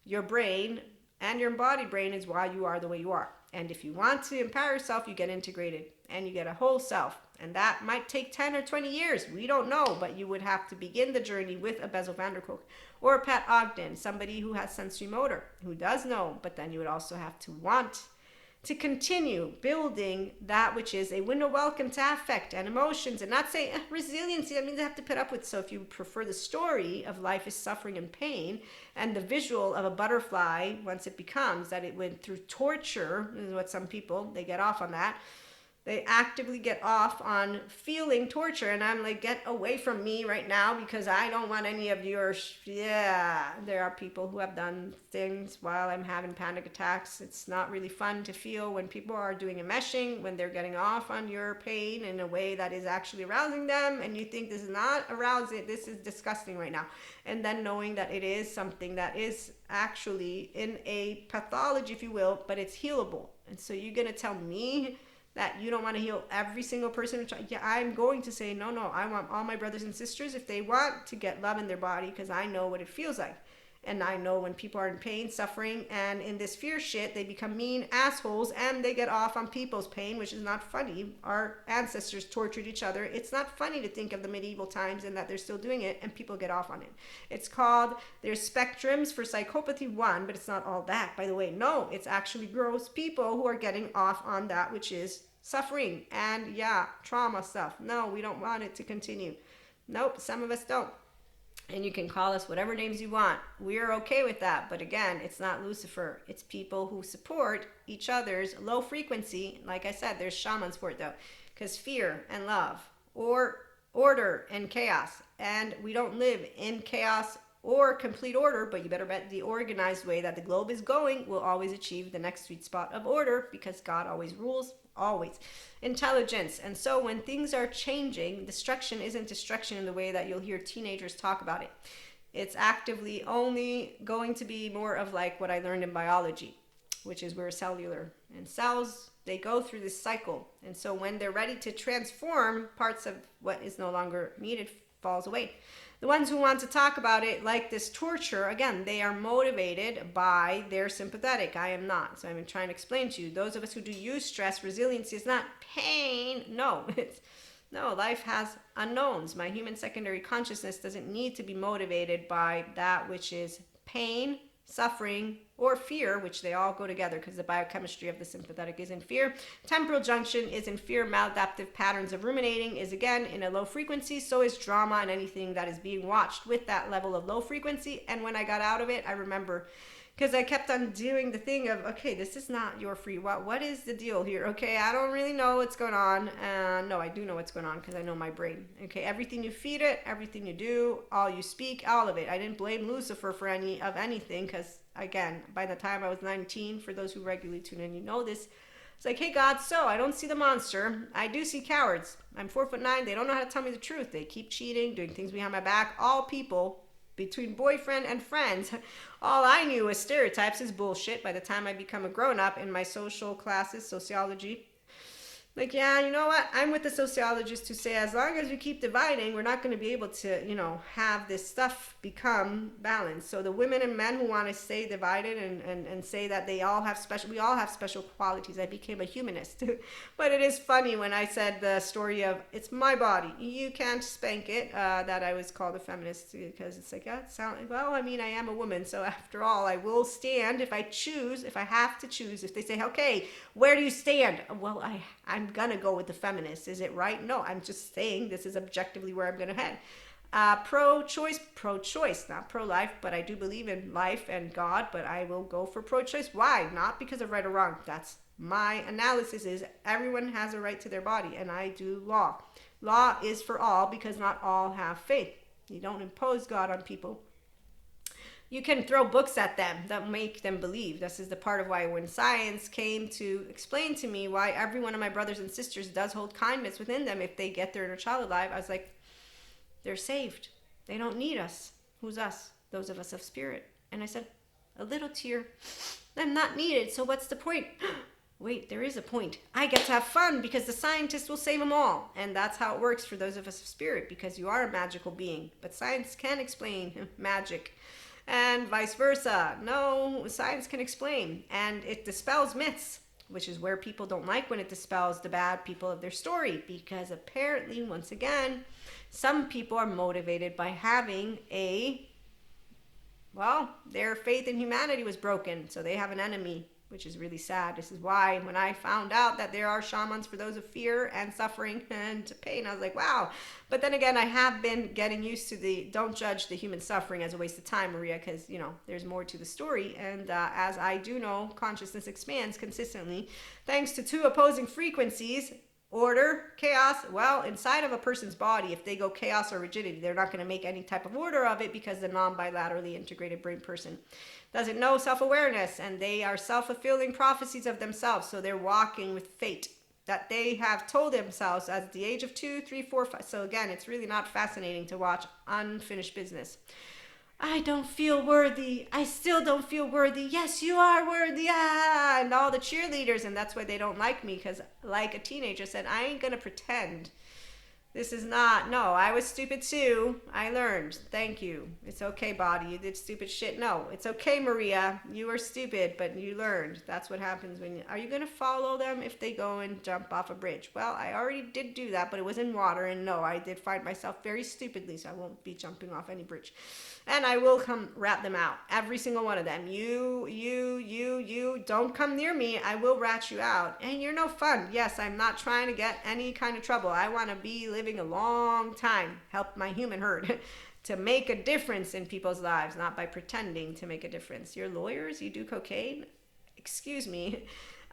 your brain and your embodied brain is why you are the way you are. And if you want to empower yourself, you get integrated and you get a whole self. And that might take 10 or 20 years. We don't know, but you would have to begin the journey with a Bessel van der Kolk or a Pat Ogden, somebody who has sensory motor, who does know, but then you would also have to want to continue building that which is a window welcome to affect and emotions, and not say resiliency, that means I have to put up with. So if you prefer the story of life is suffering and pain, and the visual of a butterfly, once it becomes that it went through torture, is what some people, they get off on that. They actively get off on feeling torture, and I'm like, get away from me right now because I don't want any of your yeah. There are people who have done things while I'm having panic attacks. It's not really fun to feel when people are doing enmeshing, when they're getting off on your pain in a way that is actually arousing them, and you think this is not arousing, this is disgusting right now. And then knowing that it is something that is actually in a pathology, if you will, but it's healable. And so you're gonna tell me that you don't want to heal every single person? Yeah, I'm going to say, no, I want all my brothers and sisters, if they want to get love in their body, because I know what it feels like. And I know when people are in pain, suffering, and in this fear shit, they become mean assholes and they get off on people's pain, which is not funny. Our ancestors tortured each other. It's not funny to think of the medieval times and that they're still doing it and people get off on it. It's called, there's spectrums for psychopathy 1, but it's not all that, by the way. No, it's actually gross people who are getting off on that which is suffering and trauma stuff. No, we don't want it to continue. Nope, some of us don't. And you can call us whatever names you want. We're okay with that. But again, it's not Lucifer. It's people who support each other's low frequency. Like I said, there's shamans for it though. Because fear and love, or order and chaos. And we don't live in chaos or complete order, but you better bet the organized way that the globe is going will always achieve the next sweet spot of order, because God always rules, always. Intelligence. And so when things are changing, destruction isn't destruction in the way that you'll hear teenagers talk about it. It's actively only going to be more of like what I learned in biology, which is we're cellular. And cells, they go through this cycle. And so when they're ready to transform, parts of what is no longer needed falls away. The ones who want to talk about it like this torture, again, they are motivated by their sympathetic. I am not. So I'm trying to explain to you, those of us who do use stress, resiliency is not pain. No, life has unknowns. My human secondary consciousness doesn't need to be motivated by that which is pain, suffering, or fear, which they all go together because the biochemistry of the sympathetic is in fear. Temporal junction is in fear. Maladaptive patterns of ruminating is again in a low frequency. So is drama and anything that is being watched with that level of low frequency. And when I got out of it, I remember, because I kept on doing the thing of, okay, this is not your free. What is the deal here? Okay, I don't really know what's going on. No, I do know what's going on because I know my brain. Okay, everything you feed it, everything you do, all you speak, all of it. I didn't blame Lucifer for anything because, again, by the time I was 19, for those who regularly tune in, you know this. It's like, hey, God, so I don't see the monster. I do see cowards. I'm 4'9". They don't know how to tell me the truth. They keep cheating, doing things behind my back. All people between boyfriend and friends. All I knew was stereotypes is bullshit by the time I become a grown-up in my social classes, sociology. Like, yeah, you know what? I'm with the sociologists who say as long as we keep dividing, we're not going to be able to, have this stuff become balanced. So the women and men who want to stay divided and say that we all have special qualities. I became a humanist. But it is funny when I said the story of, it's my body, you can't spank it, that I was called a feminist, because it's like, I am a woman. So after all, I will stand if I have to choose. If they say, okay, where do you stand? Well, I'm gonna go with the feminists. Is it right? No, I'm just saying this is objectively where I'm gonna head. Pro-choice, not pro-life, but I do believe in life and God, but I will go for pro-choice. Why? Not because of right or wrong. That's my analysis is everyone has a right to their body, and I do law. Law is for all because not all have faith. You don't impose God on people. You can throw books at them that make them believe. This is the part of why when science came to explain to me why every one of my brothers and sisters does hold kindness within them if they get their inner child alive, I was like, they're saved. They don't need us. Who's us? Those of us of spirit. And I said, a little tear. I'm not needed, so what's the point? Wait, there is a point. I get to have fun because the scientists will save them all. And that's how it works for those of us of spirit, because you are a magical being. But science can explain magic. And vice versa. No, science can explain. And it dispels myths. which is where people don't like when it dispels the bad people of their story, because apparently, once again, some people are motivated by having their faith in humanity was broken, so they have an enemy, which is really sad. This is why when I found out that there are shamans for those of fear and suffering and pain, I was like, wow. But then again, I have been getting used to don't judge the human suffering as a waste of time, Maria, because, there's more to the story. And as I do know, consciousness expands consistently thanks to two opposing frequencies, order, chaos. Well, inside of a person's body, if they go chaos or rigidity, they're not going to make any type of order of it, because the non-bilaterally integrated brain person doesn't know self-awareness, and they are self-fulfilling prophecies of themselves. So they're walking with fate that they have told themselves at the age of 2, 3, 4, 5. So again, it's really not fascinating to watch unfinished business. I don't feel worthy. I still don't feel worthy. Yes, you are worthy. Ah, and all the cheerleaders. And that's why they don't like me, because like a teenager said, I ain't going to pretend. This is not, no, I was stupid too. I learned. Thank you. It's okay, body. You did stupid shit. No, it's okay, Maria. You were stupid, but you learned. That's what happens are you going to follow them if they go and jump off a bridge? Well, I already did do that, but it was in water. And no, I did find myself very stupidly, so I won't be jumping off any bridge. And I will come rat them out. Every single one of them. You, don't come near me. I will rat you out. And you're no fun. Yes, I'm not trying to get any kind of trouble. I want to be living a long time. Help my human herd to make a difference in people's lives, not by pretending to make a difference. You're lawyers? You do cocaine? Excuse me.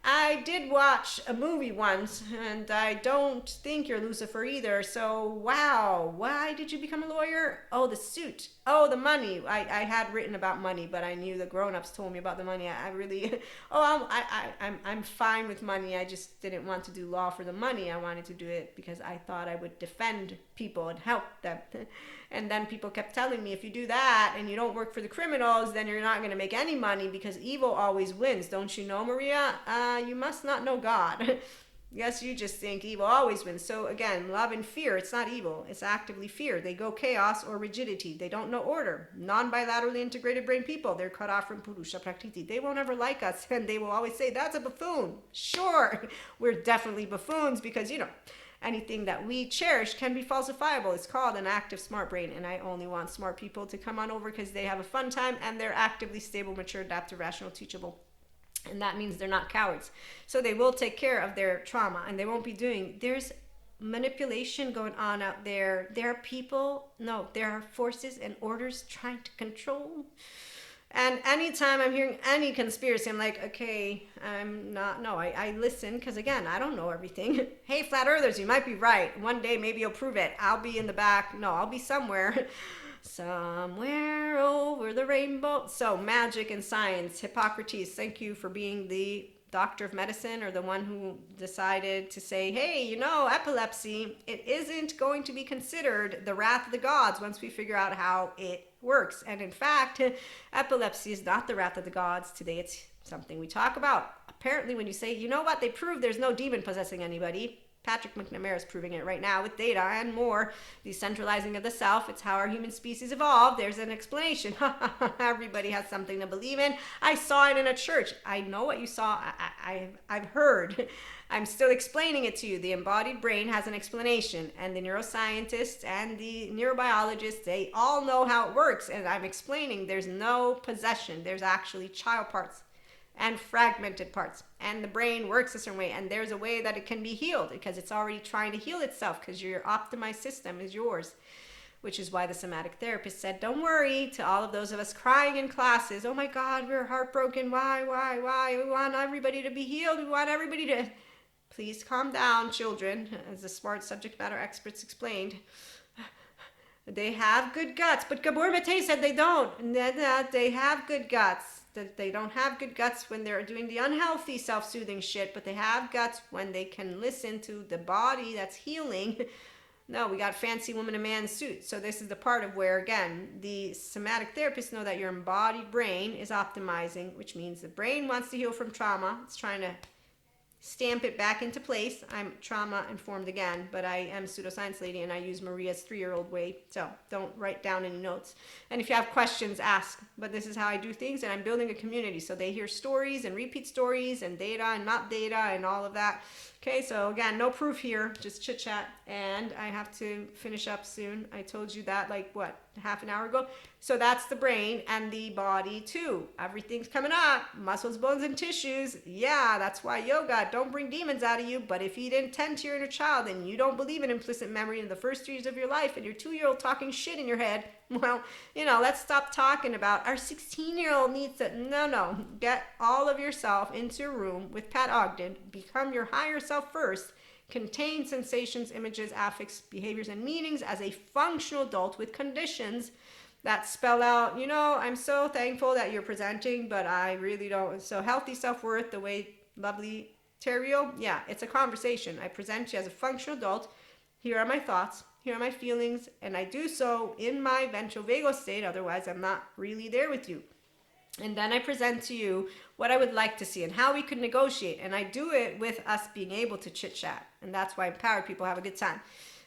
I did watch a movie once, and I don't think you're Lucifer either. So, wow, why did you become a lawyer? Oh, the suit. Oh, the money. I had written about money, but I knew the grown-ups told me about the money. I really, I'm fine with money. I just didn't want to do law for the money. I wanted to do it because I thought I would defend people and help them. And then people kept telling me, if you do that and you don't work for the criminals, then you're not going to make any money because evil always wins. Don't you know, Maria? You must not know God. Yes, you just think evil always wins. So again, love and fear, it's not evil. It's actively fear. They go chaos or rigidity. They don't know order. Non-bilaterally integrated brain people, they're cut off from Purusha Prakriti. They won't ever like us, and they will always say, that's a buffoon. Sure, we're definitely buffoons because, anything that we cherish can be falsifiable. It's called an active smart brain, and I only want smart people to come on over because they have a fun time and they're actively stable, mature, adaptive, rational, teachable. And that means they're not cowards. So they will take care of their trauma, and they won't be there's manipulation going on out there. There are forces and orders trying to control. And anytime I'm hearing any conspiracy, I'm like, okay, I listen, because again, I don't know everything. Hey, flat earthers, you might be right. One day, maybe you'll prove it. I'll be in the back. No, I'll be somewhere. Somewhere over the rainbow. So magic and science. Hippocrates, thank you for being the doctor of medicine, or the one who decided to say, hey, epilepsy, it isn't going to be considered the wrath of the gods once we figure out how it works. And in fact, epilepsy is not the wrath of the gods. Today it's something we talk about. Apparently when you say, you know what, they prove there's no demon possessing anybody. Patrick McNamara is proving it right now with data and more. Decentralizing of the self, it's how our human species evolved. There's an explanation. Everybody has something to believe in. I saw it in a church. I know what you saw. I've heard. I'm still explaining it to you. The embodied brain has an explanation, and the neuroscientists and the neurobiologists, they all know how it works. And I'm explaining there's no possession. There's actually child parts and fragmented parts, and the brain works a certain way, and there's a way that it can be healed because it's already trying to heal itself, because your optimized system is yours, which is why the somatic therapist said, don't worry, to all of those of us crying in classes, oh my God, we're heartbroken, why, we want everybody to be healed, we want everybody to, please calm down, children, as the smart subject matter experts explained. They have good guts, but Gabor Mate said they don't, and that they have good guts. That they don't have good guts when they're doing the unhealthy self-soothing shit, but they have guts when they can listen to the body that's healing. No, we got fancy woman in man suit. So this is the part of where, again, the somatic therapists know that your embodied brain is optimizing, which means the brain wants to heal from trauma. It's trying to stamp it back into place. I'm trauma informed again, but I am pseudoscience lady and I use Maria's 3-year-old way. So don't write down any notes. And if you have questions, ask. But this is how I do things, and I'm building a community. So they hear stories and repeat stories and data and not data and all of that. Okay, so again, no proof here, just chit chat. And I have to finish up soon. I told you that like what, half an hour ago? So that's the brain and the body too. Everything's coming up, muscles, bones, and tissues. Yeah, that's why yoga, don't bring demons out of you. But if you didn't tend to your inner child and you don't believe in implicit memory in the first 3 years of your life and your 2-year-old talking shit in your head, well, let's stop talking about our 16-year-old needs to, no, get all of yourself into a room with Pat Ogden, become your higher self first, contain sensations, images, affects, behaviors, and meanings as a functional adult with conditions that spell out, I'm so thankful that you're presenting, but I really don't. So healthy self-worth, the way lovely Terrio, yeah, it's a conversation. I present you as a functional adult. Here are my thoughts. Here are my feelings. And I do so in my ventral vagal state. Otherwise, I'm not really there with you. And then I present to you what I would like to see and how we could negotiate. And I do it with us being able to chit chat. And that's why empowered people have a good time.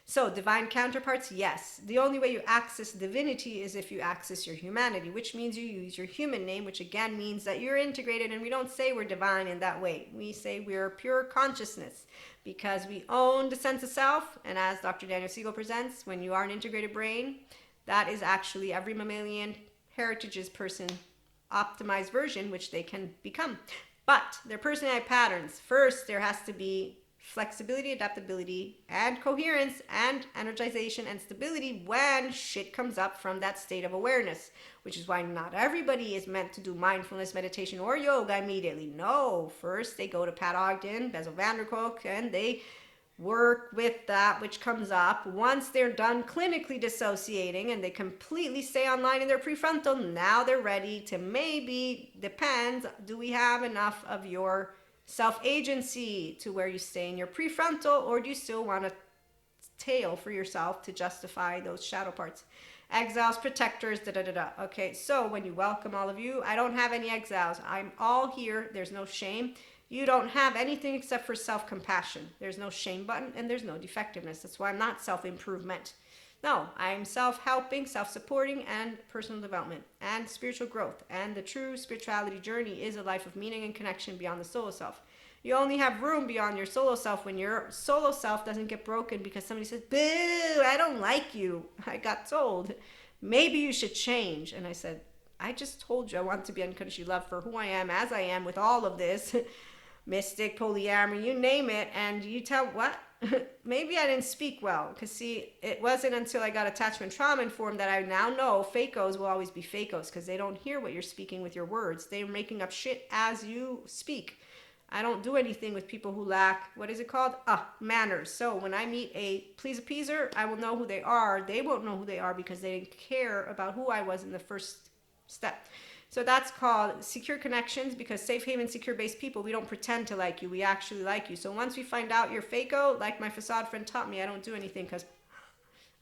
So divine counterparts, yes. The only way you access divinity is if you access your humanity, which means you use your human name, which again means that you're integrated. And we don't say we're divine in that way. We say we're pure consciousness because we own the sense of self. And as Dr. Daniel Siegel presents, when you are an integrated brain, that is actually every mammalian heritage's person optimized version, which they can become. But their personality patterns, first there has to be flexibility, adaptability, and coherence, and energization and stability when shit comes up from that state of awareness, which is why not everybody is meant to do mindfulness, meditation, or yoga immediately. No, first they go to Pat Ogden, Bessel van der Kolk, and they work with that which comes up. Once they're done clinically dissociating and they completely stay online in their prefrontal, now they're ready to maybe, depends, do we have enough of your self-agency to where you stay in your prefrontal, or do you still want a tail for yourself to justify those shadow parts? Exiles, protectors, da-da-da-da. Okay, so when you welcome all of you, I don't have any exiles. I'm all here. There's no shame. You don't have anything except for self-compassion. There's no shame button and there's no defectiveness. That's why I'm not self-improvement. No, I'm self-helping, self-supporting, and personal development, and spiritual growth. And the true spirituality journey is a life of meaning and connection beyond the solo self. You only have room beyond your solo self when your solo self doesn't get broken because somebody says, boo, I don't like you. I got told, maybe you should change. And I said, I just told you I want to be unconditionally loved for who I am, as I am with all of this. Mystic, polyamory, you name it. And you tell what? Maybe I didn't speak well, because see, it wasn't until I got attachment trauma informed that I now know facos will always be facos, because they don't hear what you're speaking with your words. They're making up shit as you speak. I don't do anything with people who lack, what is it called? Manners. So when I meet a please appeaser, I will know who they are. They won't know who they are because they didn't care about who I was in the first step. So that's called secure connections, because safe haven, secure based people, we don't pretend to like you. We actually like you. So once we find out you're faco, like my facade friend taught me, I don't do anything because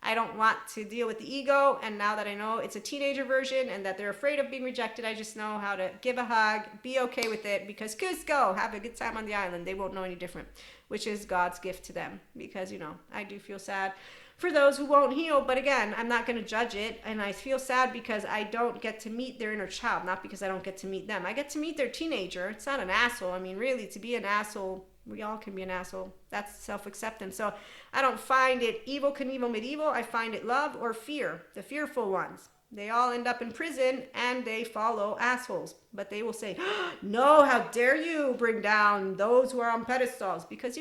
I don't want to deal with the ego. And now that I know it's a teenager version and that they're afraid of being rejected, I just know how to give a hug, be okay with it, because Cusco, have a good time on the island. They won't know any different, which is God's gift to them. Because, I do feel sad for those who won't heal. But again, I'm not going to judge it. And I feel sad because I don't get to meet their inner child, not because I don't get to meet them. I get to meet their teenager. It's not an asshole. I mean, really, to be an asshole, we all can be an asshole. That's self-acceptance. So I don't find it evil, Knievel, medieval. I find it love or fear, the fearful ones. They all end up in prison and they follow assholes. But they will say, no, how dare you bring down those who are on pedestals? Because,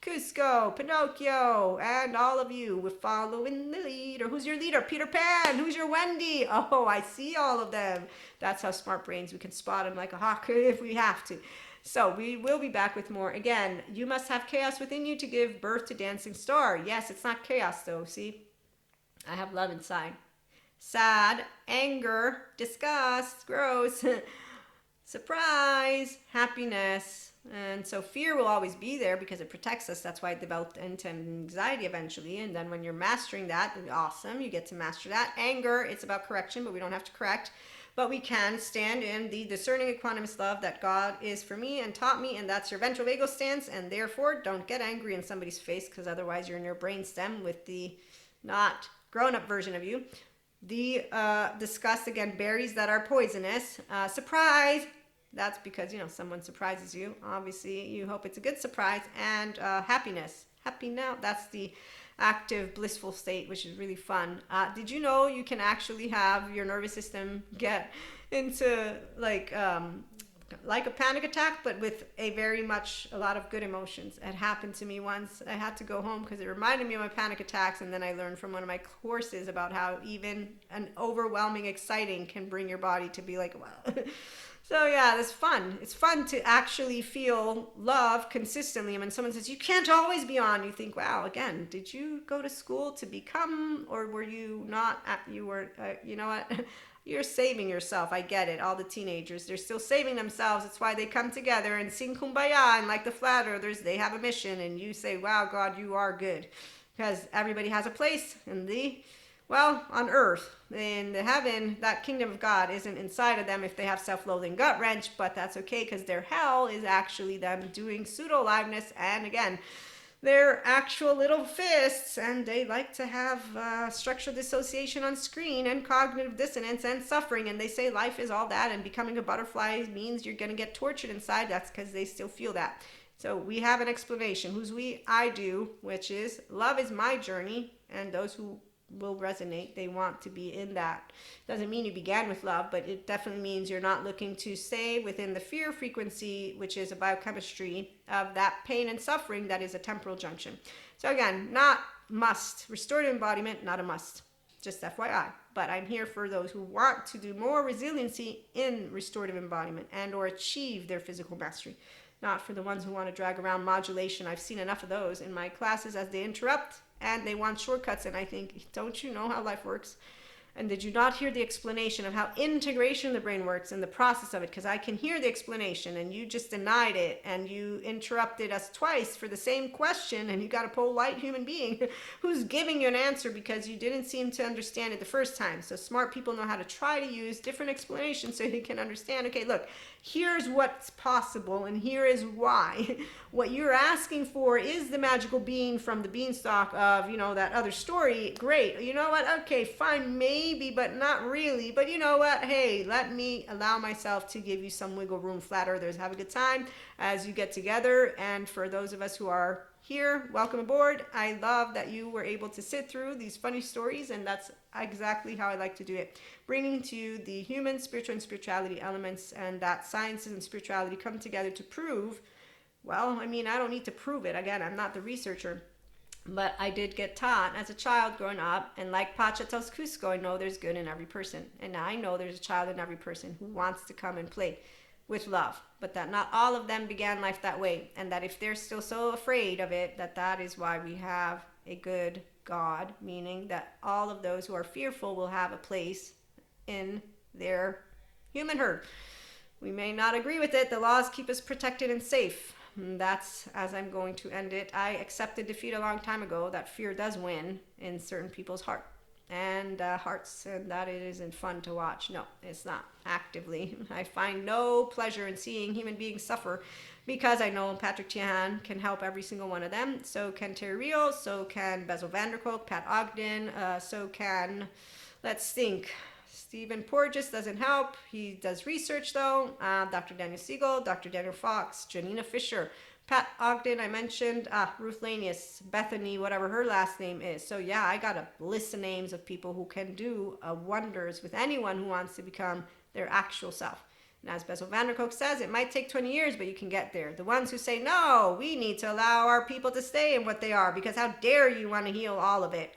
Cusco, Pinocchio, and all of you will follow in the lead. Or who's your leader? Peter Pan. Who's your Wendy? Oh, I see all of them. That's how smart brains, we can spot them like a hawk if we have to. So we will be back with more. Again, you must have chaos within you to give birth to Dancing Star. Yes, it's not chaos though, see? I have love inside. Sad, anger, disgust, gross, surprise, happiness. And so fear will always be there because it protects us. That's why it developed into anxiety eventually. And then when you're mastering that, awesome, you get to master that. Anger, it's about correction, but we don't have to correct. but we can stand in the discerning equanimous love that God is for me and taught me, and that's your ventral vagal stance. And therefore, don't get angry in somebody's face, because otherwise you're in your brain stem with the not grown-up version of you. The discuss again berries that are poisonous. Surprise! That's because, someone surprises you. Obviously, you hope it's a good surprise. And happiness. Happy now. That's the active, blissful state, which is really fun. Did you know you can actually have your nervous system get into like a panic attack, but with a lot of good emotions? It happened to me once. I had to go home because it reminded me of my panic attacks, and then I learned from one of my courses about how even an overwhelming exciting can bring your body to be like, wow. So yeah, that's fun. It's fun to actually feel love consistently. And when someone says, you can't always be on, you think, wow, again, did you go to school to become, or were you not, you know what? You're saving yourself. I get it. All the teenagers, they're still saving themselves. That's why they come together and sing Kumbaya. And like the Flat Earthers, they have a mission. And you say, wow, God, you are good. Because everybody has a place in on earth. In the heaven, that kingdom of God isn't inside of them if they have self-loathing gut wrench, but that's okay, because their hell is actually them doing pseudo-aliveness, and again, they're actual little fists, and they like to have structural dissociation on screen and cognitive dissonance and suffering, and they say life is all that, and becoming a butterfly means you're going to get tortured inside. That's because they still feel that. So we have an explanation. Who's we? I do, which is love is my journey, and those who will resonate, they want to be in that. Doesn't mean you began with love, but it definitely means you're not looking to stay within the fear frequency, which is a biochemistry of that pain and suffering that is a temporal junction. So again, not must. Restorative embodiment, not a must. Just FYI. But I'm here for those who want to do more resiliency in restorative embodiment and or achieve their physical mastery. Not for the ones who want to drag around modulation. I've seen enough of those in my classes as they interrupt and they want shortcuts. And I think, don't you know how life works? And did you not hear the explanation of how integration of the brain works and the process of it? Because I can hear the explanation and you just denied it and you interrupted us twice for the same question, and you got a polite human being who's giving you an answer because you didn't seem to understand it the first time. So smart people know how to try to use different explanations so you can understand, okay, look, here's what's possible and here is why. What you're asking for is the magical bean from the beanstalk of, that other story. Great. You know what? Okay, fine, maybe, but not really. But you know what? Hey, let me allow myself to give you some wiggle room. Flat Earthers, have a good time as you get together. And for those of us who are here, welcome aboard. I love that you were able to sit through these funny stories, and that's exactly how I like to do it. Bringing to you the human, spiritual, and spirituality elements, and that sciences and spirituality come together to prove, I don't need to prove it. Again, I'm not the researcher, but I did get taught as a child growing up, and like Pacha tells Cusco, I know there's good in every person. And now I know there's a child in every person who wants to come and play with love, but that not all of them began life that way, and that if they're still so afraid of it, that is why we have a good God, meaning that all of those who are fearful will have a place in their human herd. We may not agree with it. The laws keep us protected and safe. And that's as I'm going to end it. I accepted defeat a long time ago, that fear does win in certain people's hearts, and that it isn't fun to watch. No, it's not. Actively, I find no pleasure in seeing human beings suffer, because I know Patrick Tiahan can help every single one of them. So can Terry Real, so can Bezel Vanderkolk, Pat Ogden, so can, let's think, Stephen Porges doesn't help. He does research though. Dr. Daniel Siegel, Dr. Daniel Fox, Janina Fisher, Pat Ogden, I mentioned, Ruth Lanius, Bethany, whatever her last name is. So yeah, I got a list of names of people who can do wonders with anyone who wants to become their actual self. And as Bezel Vanderkolk says, it might take 20 years, but you can get there. The ones who say, no, we need to allow our people to stay in what they are, because how dare you want to heal all of it?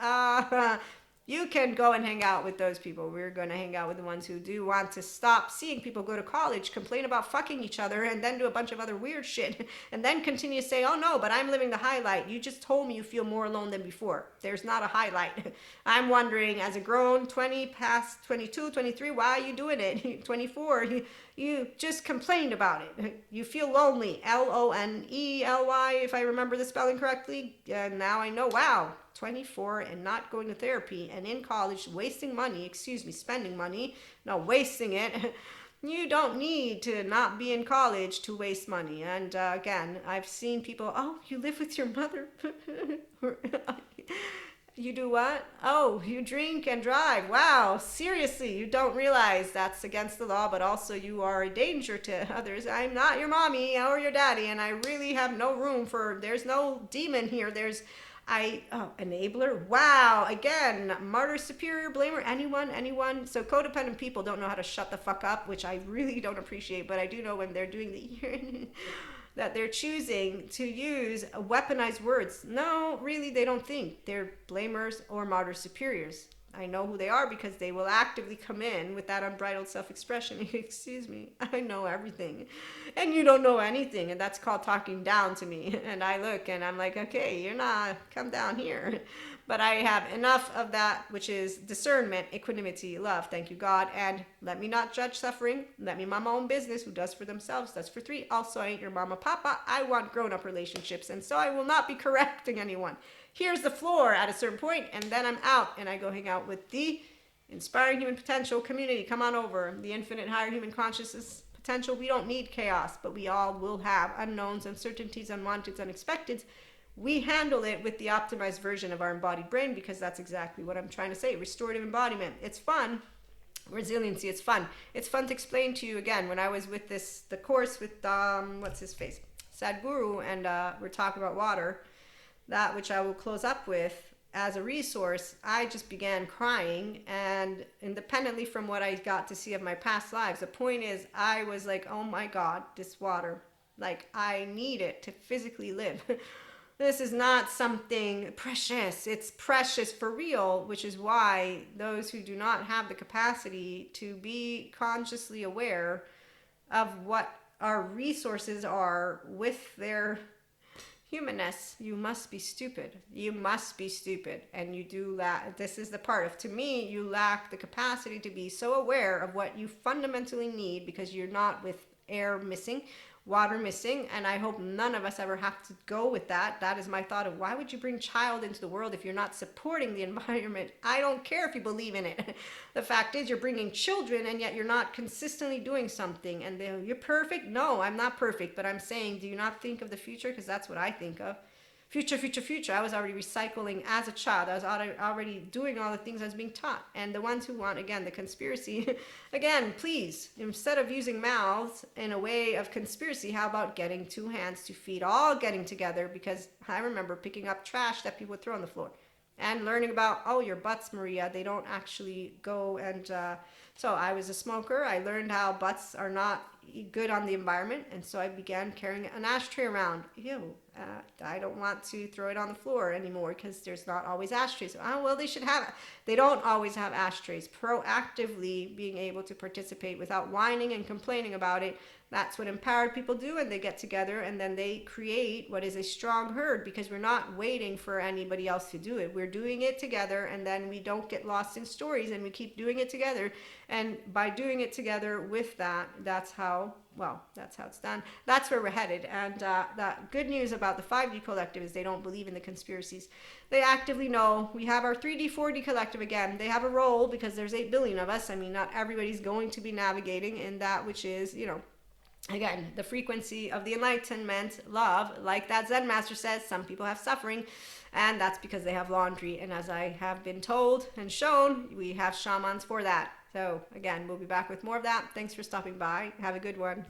You can go and hang out with those people. We're going to hang out with the ones who do want to stop seeing people go to college, complain about fucking each other, and then do a bunch of other weird shit, and then continue to say, oh no, but I'm living the highlight. You just told me you feel more alone than before. There's not a highlight. I'm wondering, as a grown 20, past 22, 23, why are you doing it? 24, you just complained about it. You feel lonely. Lonely, if I remember the spelling correctly. And now I know, wow, 24 and not going to therapy and in college wasting money, spending money, no, wasting it. You don't need to not be in college to waste money. And again, I've seen people, oh, you live with your mother. You do what? Oh, you drink and drive. Wow, seriously, you don't realize that's against the law, but also you are a danger to others. I'm not your mommy or your daddy, and I really have no room for, there's no demon here. Enabler. Wow, again, martyr, superior, blamer, anyone. So codependent people don't know how to shut the fuck up, which I really don't appreciate, but I do know when they're doing the that they're choosing to use weaponized words. No, really, they don't think. They're blamers or martyr superiors. I know who they are because they will actively come in with that unbridled self-expression. Excuse me, I know everything. And you don't know anything. And that's called talking down to me. And I look and I'm like, okay, you're not, come down here. But I have enough of that, which is discernment, equanimity, love, thank you, God. And let me not judge suffering. Let me mind my own business. Who does for themselves, does for three. Also, I ain't your mama, papa. I want grown-up relationships. And so I will not be correcting anyone. Here's the floor at a certain point, and then I'm out, and I go hang out with the inspiring human potential community. Come on over. The infinite higher human consciousness potential. We don't need chaos, but we all will have unknowns, uncertainties, unwanteds, unexpecteds. We handle it with the optimized version of our embodied brain, because that's exactly what I'm trying to say. Restorative embodiment. It's fun. Resiliency. It's fun. It's fun to explain to you again. When I was with the course with what's his face, Sadhguru, and we're talking about water. That which I will close up with as a resource, I just began crying, and independently from what I got to see of my past lives, the point is I was like, oh my God, this water, like I need it to physically live. This is not something precious. It's precious for real, which is why those who do not have the capacity to be consciously aware of what our resources are with their humanness, you must be stupid. You must be stupid. And you do that. This is the part of, to me, you lack the capacity to be so aware of what you fundamentally need, because you're not with air missing, water missing. And I hope none of us ever have to go with that. That is my thought of, why would you bring child into the world if you're not supporting the environment? I don't care if you believe in it. The fact is, you're bringing children, and yet you're not consistently doing something. And you're perfect? No, I'm not perfect. But I'm saying, do you not think of the future? Because that's what I think of. Future. I was already recycling as a child. I was already doing all the things I was being taught. And the ones who want, again, the conspiracy, again, please, instead of using mouths in a way of conspiracy, how about getting two hands to feet, all getting together? Because I remember picking up trash that people would throw on the floor and learning about, oh, your butts, Maria, they don't actually go. And so I was a smoker. I learned how butts are not good on the environment, and so I began carrying an ashtray around. I don't want to throw it on the floor anymore because there's not always ashtrays. Oh, well, they should have it. They don't always have ashtrays. Proactively being able to participate without whining and complaining about it, that's what empowered people do, and they get together and then they create what is a strong herd, because we're not waiting for anybody else to do it. We're doing it together, and then we don't get lost in stories, and we keep doing it together. And by doing it together with that, that's how it's done. That's where we're headed. And the good news about the 5D collective is they don't believe in the conspiracies. They actively know. We have our 3D, 4D collective again. They have a role because there's 8 billion of us. I mean, not everybody's going to be navigating in that which is, again, the frequency of the enlightenment, love. Like that Zen master says, some people have suffering, and that's because they have laundry. And as I have been told and shown, we have shamans for that. So again, we'll be back with more of that. Thanks for stopping by. Have a good one.